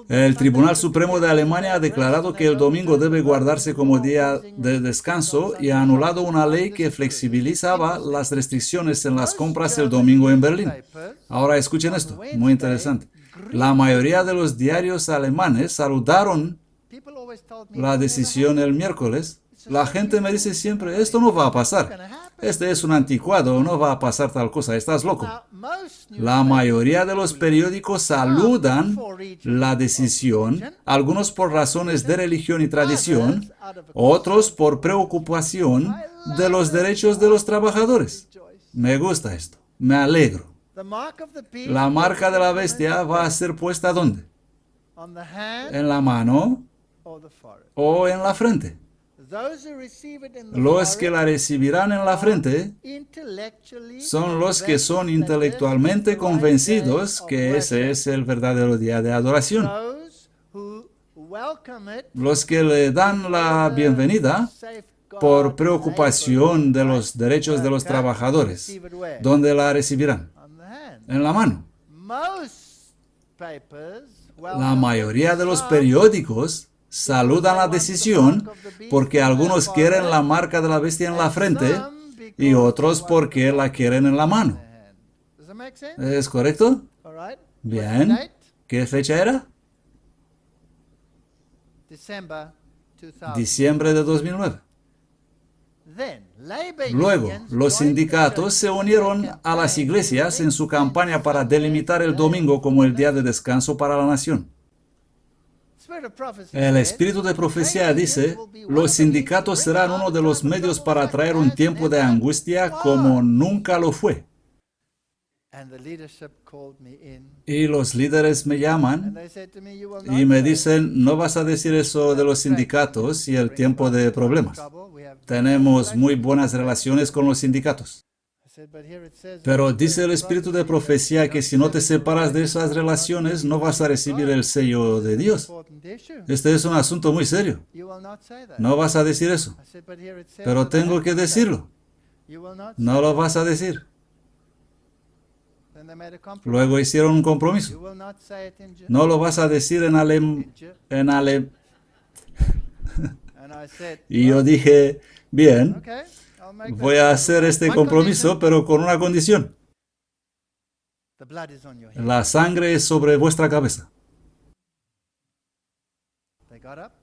El Tribunal Supremo de Alemania ha declarado que el domingo debe guardarse como día de descanso y ha anulado una ley que flexibilizaba las restricciones en las compras el domingo en Berlín. Ahora escuchen esto, muy interesante. La mayoría de los diarios alemanes saludaron la decisión el miércoles. La gente me dice siempre, esto no va a pasar. Este es un anticuado, no va a pasar tal cosa, estás loco. La mayoría de los periódicos saludan la decisión, algunos por razones de religión y tradición, otros por preocupación de los derechos de los trabajadores. Me gusta esto, me alegro. La marca de la bestia va a ser puesta ¿dónde? ¿En la mano o en la frente? Los que la recibirán en la frente son los que son intelectualmente convencidos que ese es el verdadero día de adoración. Los que le dan la bienvenida por preocupación de los derechos de los trabajadores. ¿Dónde la recibirán? En la mano. La mayoría de los periódicos saludan la decisión porque algunos quieren la marca de la bestia en la frente y otros porque la quieren en la mano. ¿Es correcto? Bien. ¿Qué fecha era? Diciembre de 2009. Luego, los sindicatos se unieron a las iglesias en su campaña para delimitar el domingo como el día de descanso para la nación. El espíritu de profecía dice, los sindicatos serán uno de los medios para traer un tiempo de angustia como nunca lo fue. Y los líderes me llaman y me dicen, no vas a decir eso de los sindicatos y el tiempo de problemas. Tenemos muy buenas relaciones con los sindicatos. Pero dice el espíritu de profecía que si no te separas de esas relaciones, no vas a recibir el sello de Dios. Este es un asunto muy serio. No vas a decir eso. Pero tengo que decirlo. No lo vas a decir. Luego hicieron un compromiso. No lo vas a decir en alemán. Y yo dije, bien, voy a hacer este compromiso, pero con una condición. La sangre es sobre vuestra cabeza.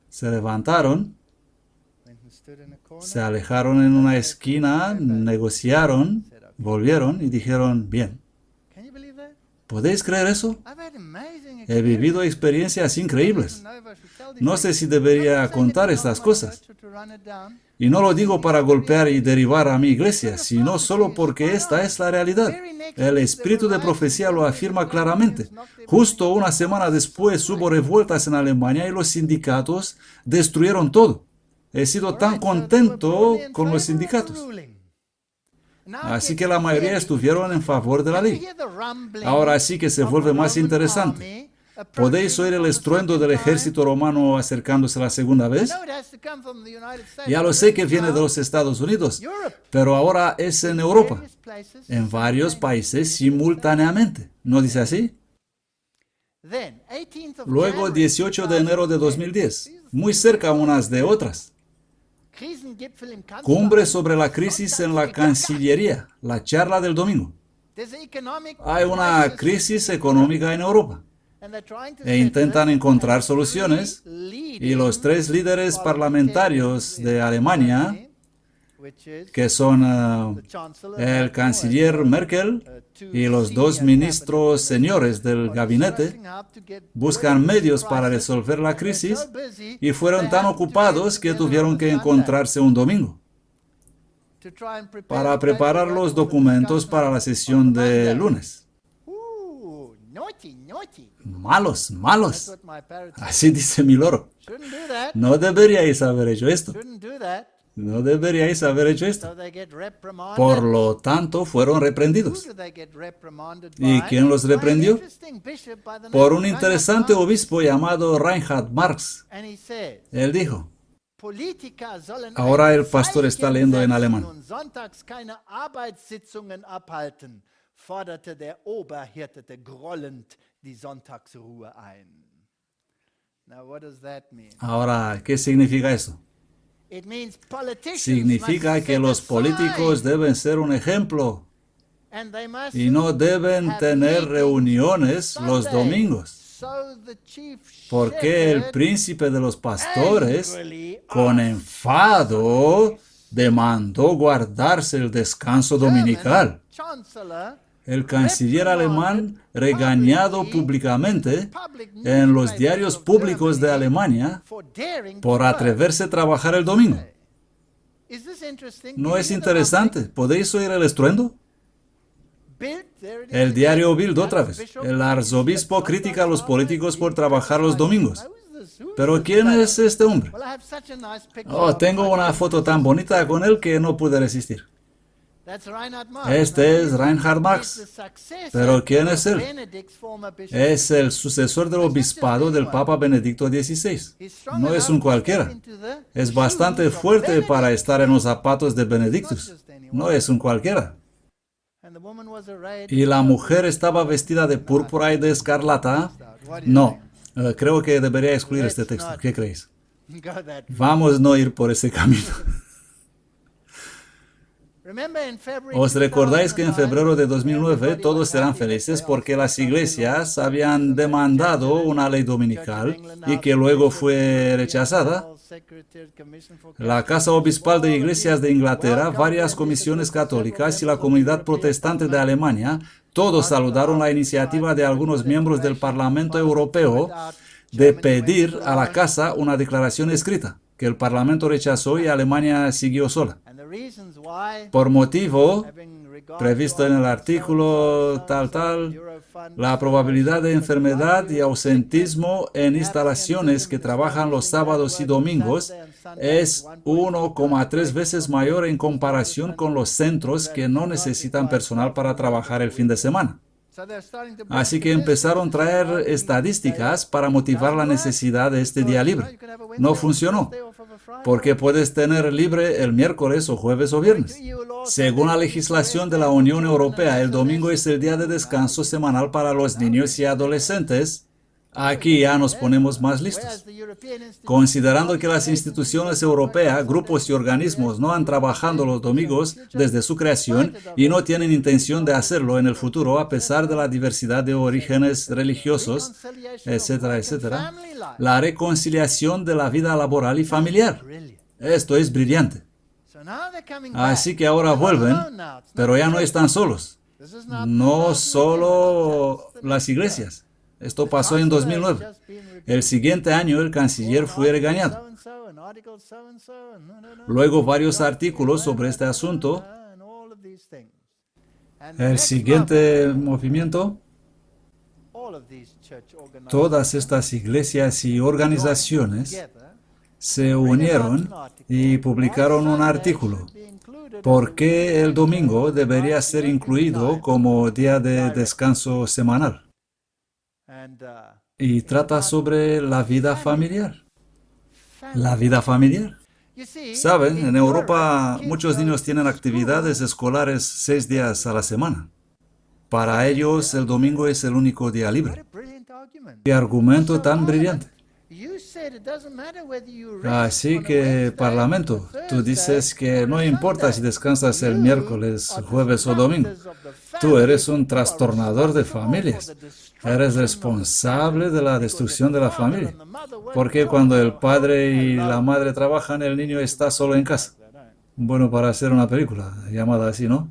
Se levantaron, se alejaron en una esquina, negociaron, volvieron y dijeron, bien. ¿Podéis creer eso? He vivido experiencias increíbles. No sé si debería contar estas cosas. Y no lo digo para golpear y derivar a mi iglesia, sino solo porque esta es la realidad. El espíritu de profecía lo afirma claramente. Justo una semana después hubo revueltas en Alemania y los sindicatos destruyeron todo. He sido tan contento con los sindicatos. Así que la mayoría estuvieron en favor de la ley. Ahora sí que se vuelve más interesante. ¿Podéis oír el estruendo del ejército romano acercándose la segunda vez? Ya lo sé que viene de los Estados Unidos, pero ahora es en Europa, en varios países simultáneamente. ¿No dice así? Luego, 18 de enero de 2010, muy cerca unas de otras. Cumbre sobre la crisis en la Cancillería, la charla del domingo. Hay una crisis económica en Europa e intentan encontrar soluciones y los tres líderes parlamentarios de Alemania, que son el canciller Merkel y los dos ministros señores del gabinete, buscan medios para resolver la crisis y fueron tan ocupados que tuvieron que encontrarse un domingo para preparar los documentos para la sesión de lunes. Malos, malos. Así dice mi loro. No deberíais haber hecho esto. No deberíais haber hecho esto. Por lo tanto, fueron reprendidos. ¿Y quién los reprendió? Por un interesante obispo llamado Reinhard Marx. Él dijo, ahora el pastor está leyendo en alemán. Ahora, ¿qué significa eso? Significa que los políticos deben ser un ejemplo y no deben tener reuniones los domingos, porque el príncipe de los pastores, con enfado, demandó guardarse el descanso dominical. El canciller alemán, regañado públicamente en los diarios públicos de Alemania por atreverse a trabajar el domingo. ¿No es interesante? ¿Podéis oír el estruendo? El diario Bild otra vez. El arzobispo critica a los políticos por trabajar los domingos. ¿Pero quién es este hombre? Oh, tengo una foto tan bonita con él que no pude resistir. Este es Reinhard Marx. ¿Pero quién es él? Es el sucesor del obispado del Papa Benedicto XVI. No es un cualquiera. Es bastante fuerte para estar en los zapatos de Benedictus. No es un cualquiera. Y la mujer estaba vestida de púrpura y de escarlata. No, creo que debería excluir este texto. ¿Qué creéis? Vamos a no ir por ese camino. ¿Os recordáis que en febrero de 2009 todos eran felices porque las iglesias habían demandado una ley dominical y que luego fue rechazada? La Casa Obispal de Iglesias de Inglaterra, varias comisiones católicas y la comunidad protestante de Alemania, todos saludaron la iniciativa de algunos miembros del Parlamento Europeo de pedir a la Casa una declaración escrita, que el Parlamento rechazó y Alemania siguió sola. Por motivo previsto en el artículo tal, la probabilidad de enfermedad y ausentismo en instalaciones que trabajan los sábados y domingos es 1,3 veces mayor en comparación con los centros que no necesitan personal para trabajar el fin de semana. Así que empezaron a traer estadísticas para motivar la necesidad de este día libre. No funcionó, porque puedes tener libre el miércoles o jueves o viernes. Según la legislación de la Unión Europea, el domingo es el día de descanso semanal para los niños y adolescentes. Aquí ya nos ponemos más listos. Considerando que las instituciones europeas, grupos y organismos no han trabajado los domingos desde su creación y no tienen intención de hacerlo en el futuro a pesar de la diversidad de orígenes religiosos, etcétera, etcétera, la reconciliación de la vida laboral y familiar. Esto es brillante. Así que ahora vuelven, pero ya no están solos. No solo las iglesias. Esto pasó en 2009. El siguiente año el canciller fue regañado. Luego varios artículos sobre este asunto. El siguiente movimiento. Todas estas iglesias y organizaciones se unieron y publicaron un artículo. ¿Por qué el domingo debería ser incluido como día de descanso semanal? Y trata sobre la vida familiar. La vida familiar. Saben, en Europa muchos niños tienen actividades escolares 6 días a la semana. Para ellos el domingo es el único día libre. ¡Qué argumento tan brillante! Así que, Parlamento, tú dices que no importa si descansas el miércoles, jueves o domingo. Tú eres un trastornador de familias. Eres responsable de la destrucción de la familia. Porque cuando el padre y la madre trabajan, el niño está solo en casa. Bueno, para hacer una película llamada así, ¿no?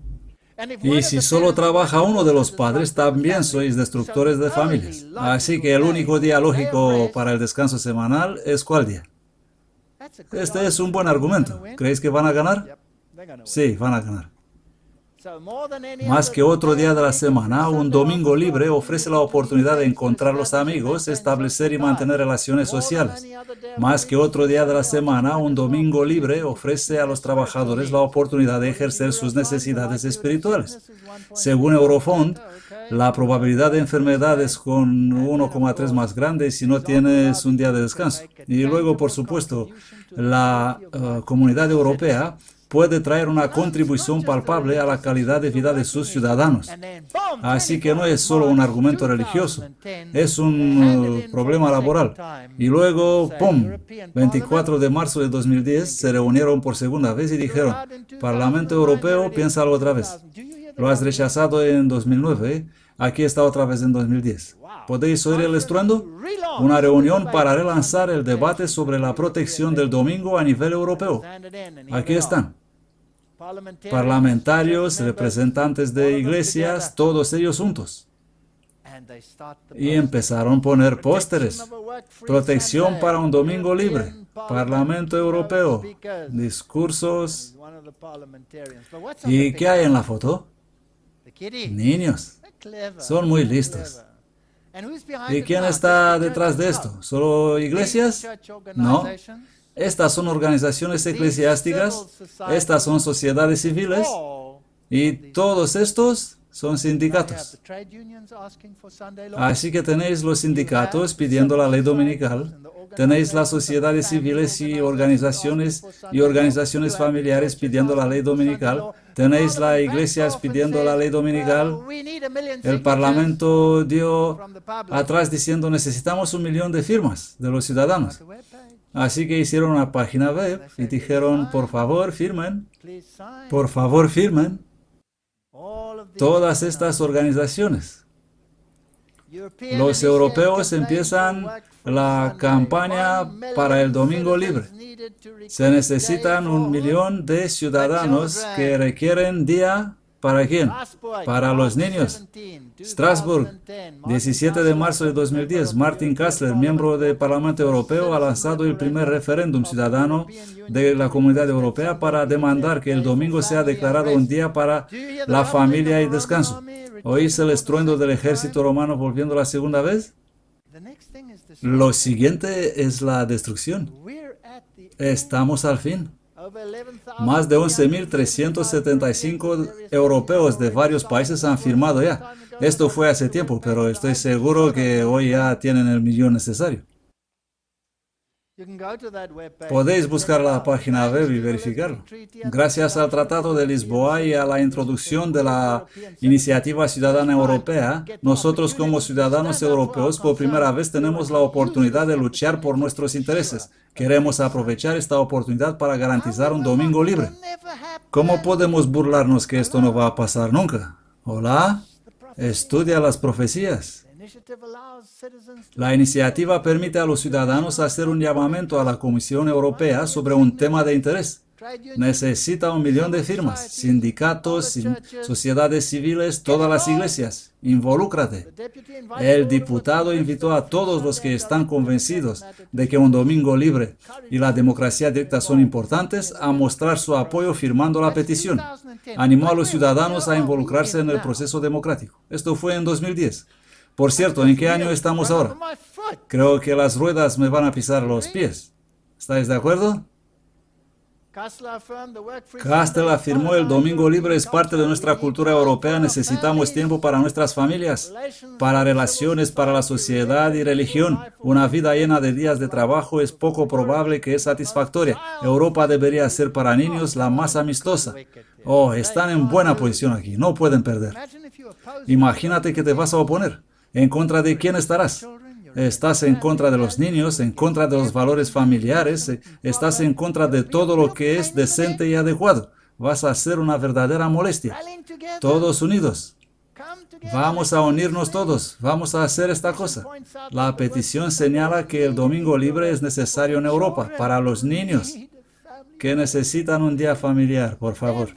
Y si solo trabaja uno de los padres, también sois destructores de familias. Así que el único día lógico para el descanso semanal es ¿cuál día? Este es un buen argumento. ¿Creéis que van a ganar? Sí, van a ganar. Más que otro día de la semana, un domingo libre ofrece la oportunidad de encontrar los amigos, establecer y mantener relaciones sociales. Más que otro día de la semana, un domingo libre ofrece a los trabajadores la oportunidad de ejercer sus necesidades espirituales. Según Eurofond, la probabilidad de enfermedad es con 1,3 más grande si no tienes un día de descanso. Y luego, por supuesto, la Comunidad Europea puede traer una contribución palpable a la calidad de vida de sus ciudadanos. Así que no es solo un argumento religioso, es un problema laboral. Y luego, ¡pum!, 24 de marzo de 2010 se reunieron por segunda vez y dijeron, Parlamento Europeo, piénsalo otra vez. Lo has rechazado en 2009, aquí está otra vez en 2010. ¿Podéis oír el estruendo? Una reunión para relanzar el debate sobre la protección del domingo a nivel europeo. Aquí están. Parlamentarios, representantes de iglesias, todos ellos juntos. Y empezaron a poner pósteres. Protección para un domingo libre. Parlamento Europeo. Discursos. ¿Y qué hay en la foto? Niños. Son muy listos. ¿Y quién está detrás de esto? ¿Solo iglesias? No. Estas son organizaciones eclesiásticas, estas son sociedades civiles y todos estos son sindicatos. Así que tenéis los sindicatos pidiendo la ley dominical, tenéis las sociedades civiles y organizaciones familiares pidiendo la ley dominical, tenéis las iglesias pidiendo la ley dominical, el Parlamento dio atrás diciendo necesitamos 1 millón de firmas de los ciudadanos. Así que hicieron una página web y dijeron, por favor, firmen, por favor, firmen todas estas organizaciones. Los europeos empiezan la campaña para el Domingo Libre. Se necesitan 1 millón de ciudadanos que requieren día. ¿Para quién? Para los niños. Strasbourg, 17 de marzo de 2010. Martin Kastler, miembro del Parlamento Europeo, ha lanzado el primer referéndum ciudadano de la Comunidad Europea para demandar que el domingo sea declarado un día para la familia y descanso. ¿Oís el estruendo del ejército romano volviendo la segunda vez? Lo siguiente es la destrucción. Estamos al fin. Más de 11.375 europeos de varios países han firmado ya. Esto fue hace tiempo, pero estoy seguro que hoy ya tienen el millón necesario. Podéis buscar la página web y verificarlo. Gracias al Tratado de Lisboa y a la introducción de la Iniciativa Ciudadana Europea, nosotros como ciudadanos europeos por primera vez tenemos la oportunidad de luchar por nuestros intereses. Queremos aprovechar esta oportunidad para garantizar un domingo libre. ¿Cómo podemos burlarnos que esto no va a pasar nunca? ¿Hola? Estudia las profecías. La iniciativa permite a los ciudadanos hacer un llamamiento a la Comisión Europea sobre un tema de interés. Necesita 1 millón de firmas, sindicatos, sociedades civiles, todas las iglesias. Involúcrate. El diputado invitó a todos los que están convencidos de que un domingo libre y la democracia directa son importantes a mostrar su apoyo firmando la petición. Animó a los ciudadanos a involucrarse en el proceso democrático. Esto fue en 2010. Por cierto, ¿en qué año estamos ahora? Creo que las ruedas me van a pisar los pies. ¿Estáis de acuerdo? Kastler afirmó: el domingo libre es parte de nuestra cultura europea. Necesitamos tiempo para nuestras familias, para relaciones, para la sociedad y religión. Una vida llena de días de trabajo es poco probable que es satisfactoria. Europa debería ser para niños la más amistosa. Oh, están en buena posición aquí, no pueden perder. Imagínate que te vas a oponer. ¿En contra de quién estarás? Estás en contra de los niños, en contra de los valores familiares, estás en contra de todo lo que es decente y adecuado. Vas a ser una verdadera molestia. Todos unidos. Vamos a unirnos todos, vamos a hacer esta cosa. La petición señala que el domingo libre es necesario en Europa para los niños que necesitan un día familiar, por favor.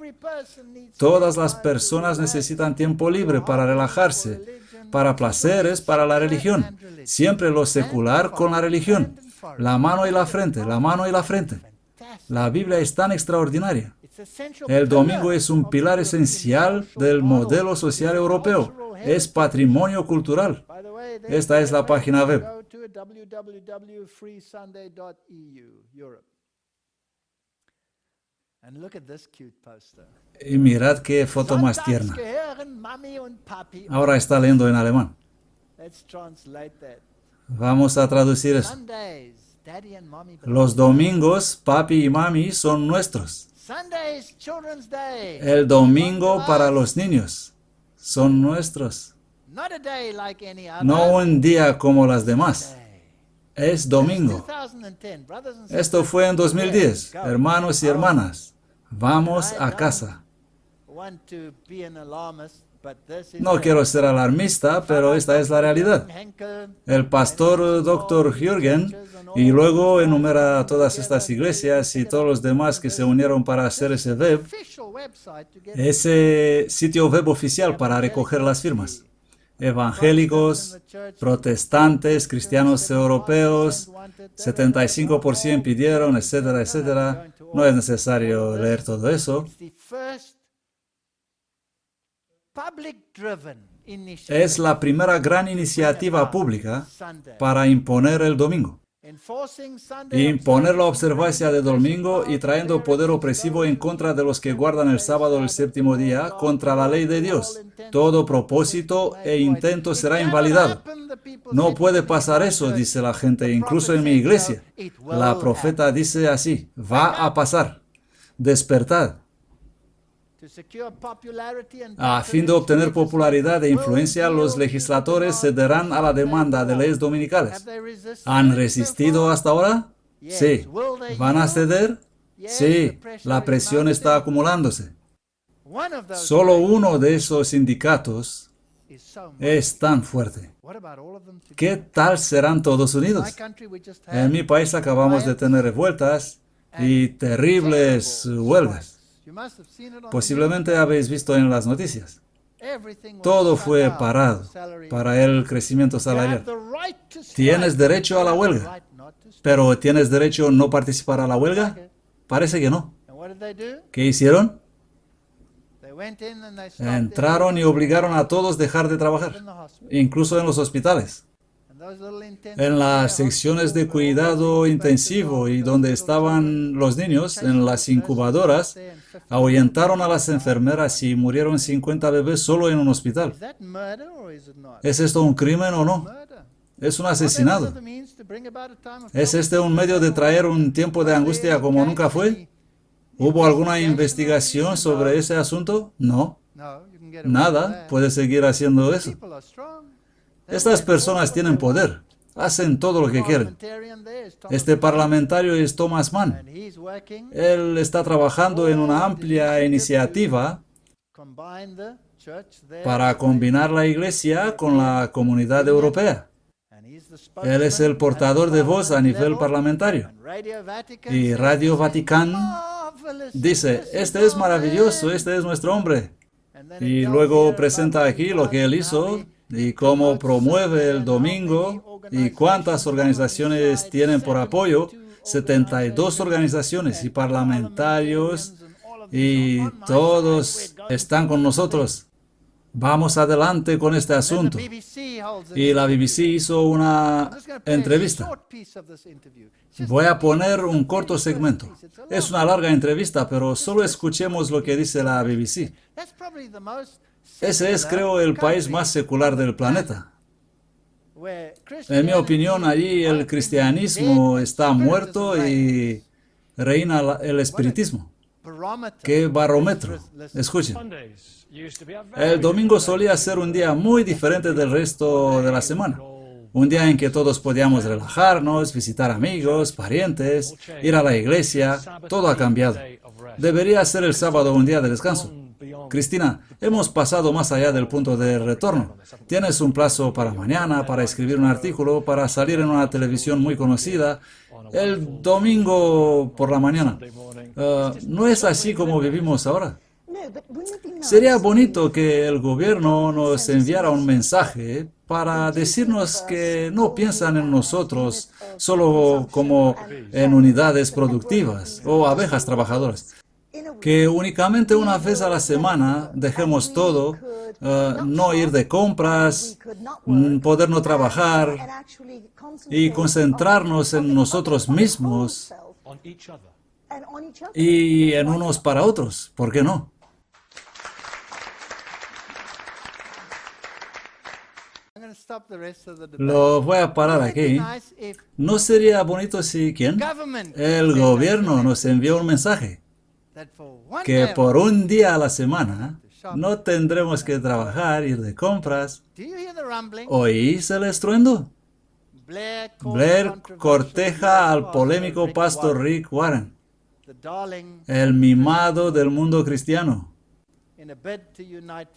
Todas las personas necesitan tiempo libre para relajarse, para placeres, para la religión. Siempre lo secular con la religión. La mano y la frente, la mano y la frente. La Biblia es tan extraordinaria. El domingo es un pilar esencial del modelo social europeo. Es patrimonio cultural. Esta es la página web. Y mirad qué foto más tierna. Ahora está leyendo en alemán. Vamos a traducir eso. Los domingos, papi y mami son nuestros. El domingo para los niños son nuestros. No un día como las demás. Es domingo. Esto fue en 2010. Hermanos y hermanas, vamos a casa. No quiero ser alarmista, pero esta es la realidad. El pastor Dr. Jürgen, y luego enumera todas estas iglesias y todos los demás que se unieron para hacer ese sitio web oficial para recoger las firmas. Evangélicos, protestantes, cristianos europeos, 75% pidieron, etcétera, etcétera. No es necesario leer todo eso. Es la primera gran iniciativa pública para imponer el domingo. Imponer la observancia del domingo y trayendo poder opresivo en contra de los que guardan el sábado el séptimo día, contra la ley de Dios. Todo propósito e intento será invalidado. No puede pasar eso, dice la gente, incluso en mi iglesia. La profeta dice así: va a pasar. Despertad. A fin de obtener popularidad e influencia, los legisladores cederán a la demanda de leyes dominicales. ¿Han resistido hasta ahora? Sí. ¿Van a ceder? Sí. La presión está acumulándose. Solo uno de esos sindicatos es tan fuerte. ¿Qué tal serán todos unidos? En mi país acabamos de tener revueltas y terribles huelgas. Posiblemente habéis visto en las noticias. Todo fue parado para el crecimiento salarial. Tienes derecho a la huelga, pero ¿tienes derecho a no participar a la huelga? Parece que no. ¿Qué hicieron? Entraron y obligaron a todos a dejar de trabajar, incluso en los hospitales. En las secciones de cuidado intensivo y donde estaban los niños, en las incubadoras, ahuyentaron a las enfermeras y murieron 50 bebés solo en un hospital. ¿Es esto un crimen o no? Es un asesinato. ¿Es este un medio de traer un tiempo de angustia como nunca fue? ¿Hubo alguna investigación sobre ese asunto? No. Nada puede seguir haciendo eso. Estas personas tienen poder. Hacen todo lo que quieren. Este parlamentario es Thomas Mann. Él está trabajando en una amplia iniciativa para combinar la Iglesia con la comunidad europea. Él es el portador de voz a nivel parlamentario. Y Radio Vaticán dice, este es maravilloso, este es nuestro hombre. Y luego presenta aquí lo que él hizo y cómo promueve el domingo y cuántas organizaciones tienen por apoyo. 72 organizaciones y parlamentarios y todos están con nosotros. Vamos adelante con este asunto. Y la BBC hizo una entrevista. Voy a poner un corto segmento. Es una larga entrevista, pero solo escuchemos lo que dice la BBC. Ese es, creo, el país más secular del planeta. En mi opinión, allí el cristianismo está muerto y reina el espiritismo. ¿Qué barómetro? Escuchen. El domingo solía ser un día muy diferente del resto de la semana. Un día en que todos podíamos relajarnos, visitar amigos, parientes, ir a la iglesia. Todo ha cambiado. Debería ser el sábado un día de descanso. Cristina, hemos pasado más allá del punto de retorno. Tienes un plazo para mañana, para escribir un artículo, para salir en una televisión muy conocida, el domingo por la mañana. ¿No es así como vivimos ahora? Sería bonito que el gobierno nos enviara un mensaje para decirnos que no piensan en nosotros solo como en unidades productivas o abejas trabajadoras. Que únicamente una vez a la semana dejemos todo, no ir de compras, poder no trabajar y concentrarnos en nosotros mismos y en unos para otros. ¿Por qué no? Lo voy a parar aquí. ¿No sería bonito si quién? El gobierno nos envió un mensaje que por un día a la semana no tendremos que trabajar, ir de compras. ¿Oís el estruendo? Blair corteja al polémico pastor Rick Warren, el mimado del mundo cristiano,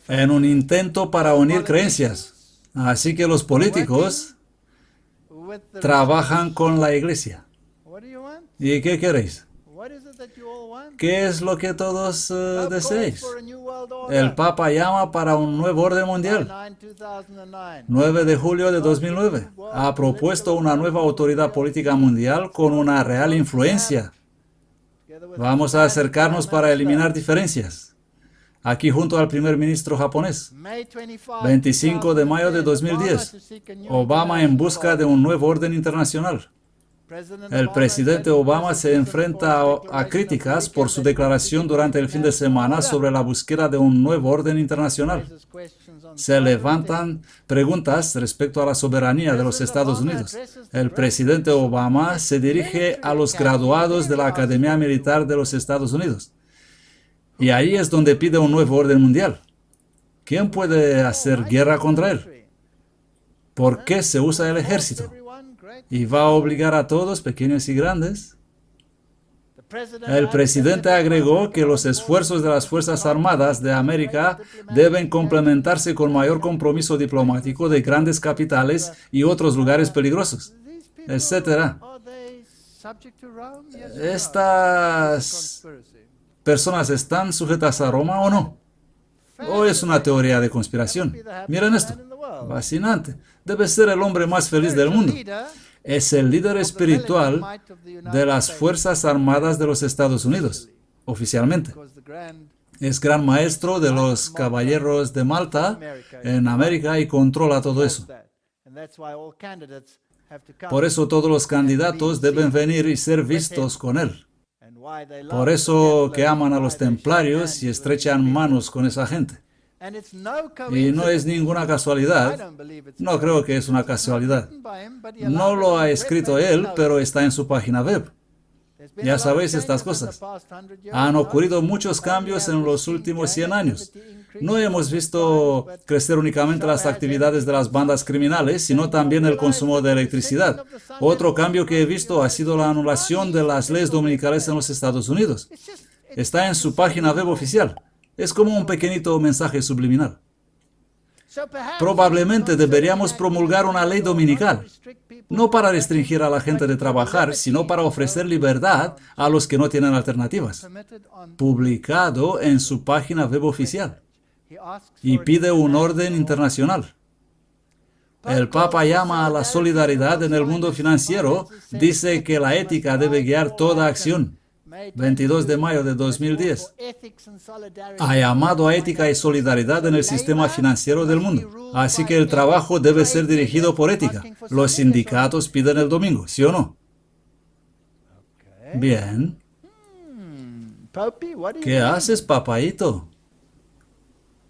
en un intento para unir creencias. Así que los políticos trabajan con la iglesia. ¿Y qué queréis? ¿Qué es lo que todos deseáis? El Papa llama para un nuevo orden mundial. 9 de julio de 2009. Ha propuesto una nueva autoridad política mundial con una real influencia. Vamos a acercarnos para eliminar diferencias. Aquí junto al primer ministro japonés. 25 de mayo de 2010. Obama en busca de un nuevo orden internacional. El presidente Obama se enfrenta a críticas por su declaración durante el fin de semana sobre la búsqueda de un nuevo orden internacional. Se levantan preguntas respecto a la soberanía de los Estados Unidos. El presidente Obama se dirige a los graduados de la Academia Militar de los Estados Unidos. Y ahí es donde pide un nuevo orden mundial. ¿Quién puede hacer guerra contra él? ¿Por qué se usa el ejército? y va a obligar a todos, pequeños y grandes. El presidente agregó que los esfuerzos de las Fuerzas Armadas de América deben complementarse con mayor compromiso diplomático de grandes capitales y otros lugares peligrosos, etc. ¿Estas personas están sujetas a Roma o no? ¿O es una teoría de conspiración? Miren esto. Fascinante. Debe ser el hombre más feliz del mundo. Es el líder espiritual de las Fuerzas Armadas de los Estados Unidos, oficialmente. Es gran maestro de los caballeros de Malta en América y controla todo eso. Por eso todos los candidatos deben venir y ser vistos con él. Por eso que aman a los templarios y estrechan manos con esa gente. Y no es ninguna casualidad, no creo que es una casualidad. No lo ha escrito él, pero está en su página web. Ya sabéis estas cosas. Han ocurrido muchos cambios en los últimos 100 años. No hemos visto crecer únicamente las actividades de las bandas criminales, sino también el consumo de electricidad. Otro cambio que he visto ha sido la anulación de las leyes dominicales en los Estados Unidos. Está en su página web oficial. Es como un pequeñito mensaje subliminal. Probablemente deberíamos promulgar una ley dominical, no para restringir a la gente de trabajar, sino para ofrecer libertad a los que no tienen alternativas. Publicado en su página web oficial. Y pide un orden internacional. El Papa llama a la solidaridad en el mundo financiero, dice que la ética debe guiar toda acción. 22 de mayo de 2010. Ha llamado a ética y solidaridad en el sistema financiero del mundo. Así que el trabajo debe ser dirigido por ética. Los sindicatos piden el domingo, ¿sí o no? Bien. ¿Qué haces, papaíto?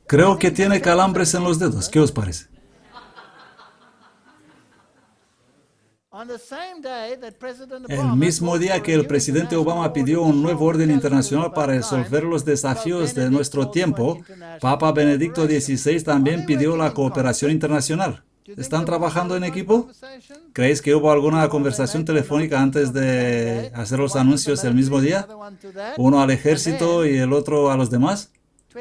Creo que tiene calambres en los dedos. ¿Qué os parece? El mismo día que el presidente Obama pidió un nuevo orden internacional para resolver los desafíos de nuestro tiempo, Papa Benedicto XVI también pidió la cooperación internacional. ¿Están trabajando en equipo? ¿Creéis que hubo alguna conversación telefónica antes de hacer los anuncios el mismo día? Uno al ejército y el otro a los demás.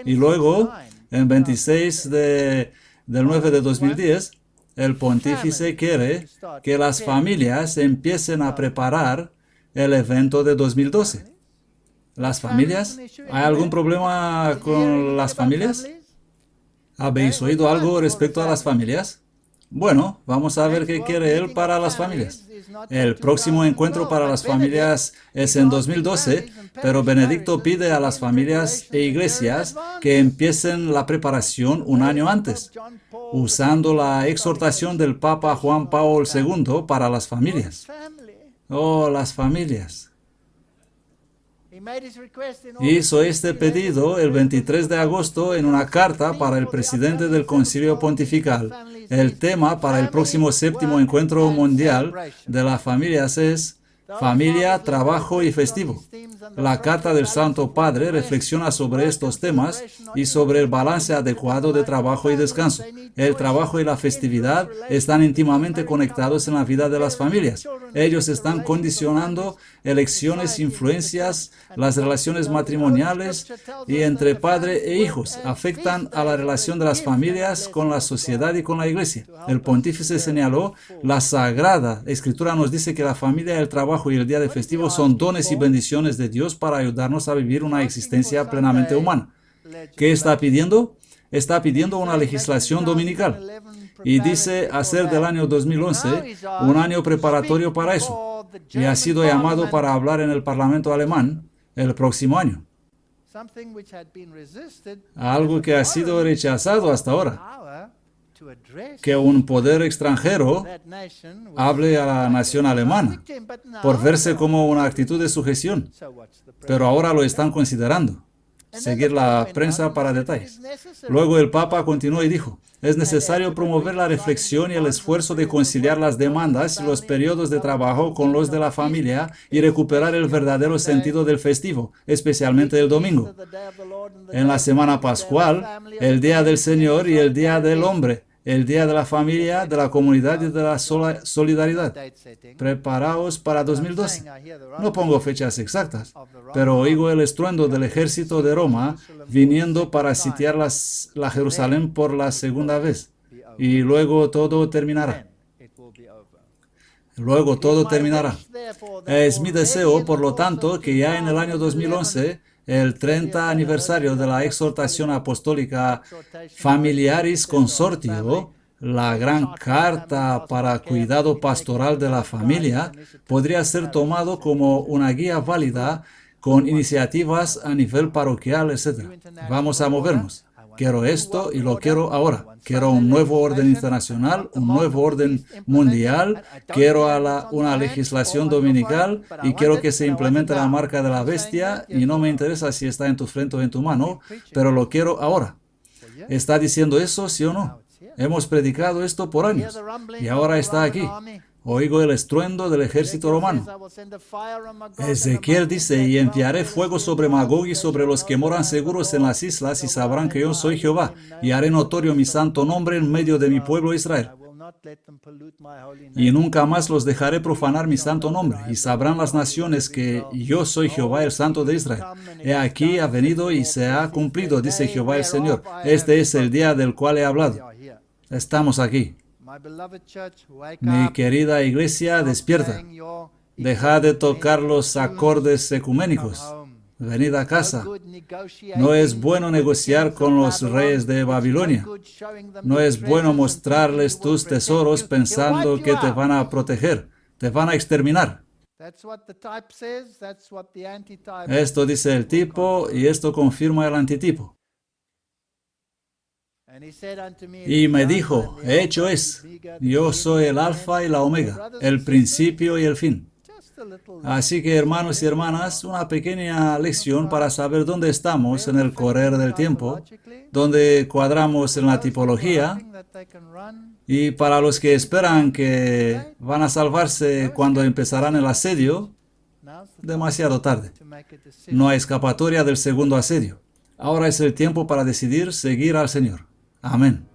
Y luego, en 26 del 9 de 2010, el pontífice quiere que las familias empiecen a preparar el evento de 2012. ¿Las familias? ¿Hay algún problema con las familias? ¿Habéis oído algo respecto a las familias? Bueno, vamos a ver qué quiere él para las familias. El próximo encuentro para las familias es en 2012, pero Benedicto pide a las familias e iglesias que empiecen la preparación un año antes, usando la exhortación del Papa Juan Pablo II para las familias. Oh, las familias. Hizo este pedido el 23 de agosto en una carta para el presidente del Concilio Pontifical. El tema para el próximo séptimo encuentro mundial de las familias es familia, trabajo y festivo. La carta del Santo Padre reflexiona sobre estos temas y sobre el balance adecuado de trabajo y descanso. El trabajo y la festividad están íntimamente conectados en la vida de las familias. Ellos están condicionando elecciones, influencias, las relaciones matrimoniales y entre padre e hijos. Afectan a la relación de las familias con la sociedad y con la iglesia. El pontífice señaló, la Sagrada Escritura nos dice que la familia, el trabajo y el día de festivo son dones y bendiciones de Dios para ayudarnos a vivir una existencia plenamente humana. ¿Qué está pidiendo? Está pidiendo una legislación dominical. Y dice hacer del año 2011 un año preparatorio para eso. Y ha sido llamado para hablar en el Parlamento alemán el próximo año. Algo que ha sido rechazado hasta ahora. Que un poder extranjero hable a la nación alemana por verse como una actitud de sujeción. Pero ahora lo están considerando. Seguir la prensa para detalles. Luego el Papa continuó y dijo, es necesario promover la reflexión y el esfuerzo de conciliar las demandas y los periodos de trabajo con los de la familia y recuperar el verdadero sentido del festivo, especialmente el domingo. En la semana pascual, el Día del Señor y el Día del Hombre, el Día de la Familia, de la Comunidad y de la Solidaridad. Preparaos para 2012. No pongo fechas exactas, pero oigo el estruendo del ejército de Roma viniendo para sitiar la Jerusalén por la segunda vez. Y luego todo terminará. Luego todo terminará. Es mi deseo, por lo tanto, que ya en el año 2011, el 30 aniversario de la exhortación apostólica Familiaris Consortio, la gran carta para cuidado pastoral de la familia, podría ser tomado como una guía válida con iniciativas a nivel parroquial, etc. Vamos a movernos. Quiero esto y lo quiero ahora. Quiero un nuevo orden internacional, un nuevo orden mundial. Quiero una legislación dominical y quiero que se implemente la marca de la bestia. Y no me interesa si está en tu frente o en tu mano, pero lo quiero ahora. ¿Está diciendo eso, sí o no? Hemos predicado esto por años y ahora está aquí. Oigo el estruendo del ejército romano. Ezequiel dice, y enviaré fuego sobre Magog y sobre los que moran seguros en las islas, y sabrán que yo soy Jehová, y haré notorio mi santo nombre en medio de mi pueblo Israel. Y nunca más los dejaré profanar mi santo nombre, y sabrán las naciones que yo soy Jehová, el Santo de Israel. He aquí ha venido y se ha cumplido, dice Jehová el Señor. Este es el día del cual he hablado. Estamos aquí. Mi querida iglesia, despierta. Dejad de tocar los acordes ecuménicos. Venid a casa. No es bueno negociar con los reyes de Babilonia. No es bueno mostrarles tus tesoros pensando que te van a proteger. Te van a exterminar. Esto dice el tipo y esto confirma el antitipo. Y me dijo, hecho es, yo soy el alfa y la omega, el principio y el fin. Así que, hermanos y hermanas, una pequeña lección para saber dónde estamos en el correr del tiempo, dónde cuadramos en la tipología, y para los que esperan que van a salvarse cuando empezarán el asedio, demasiado tarde. No hay escapatoria del segundo asedio. Ahora es el tiempo para decidir seguir al Señor. Amén.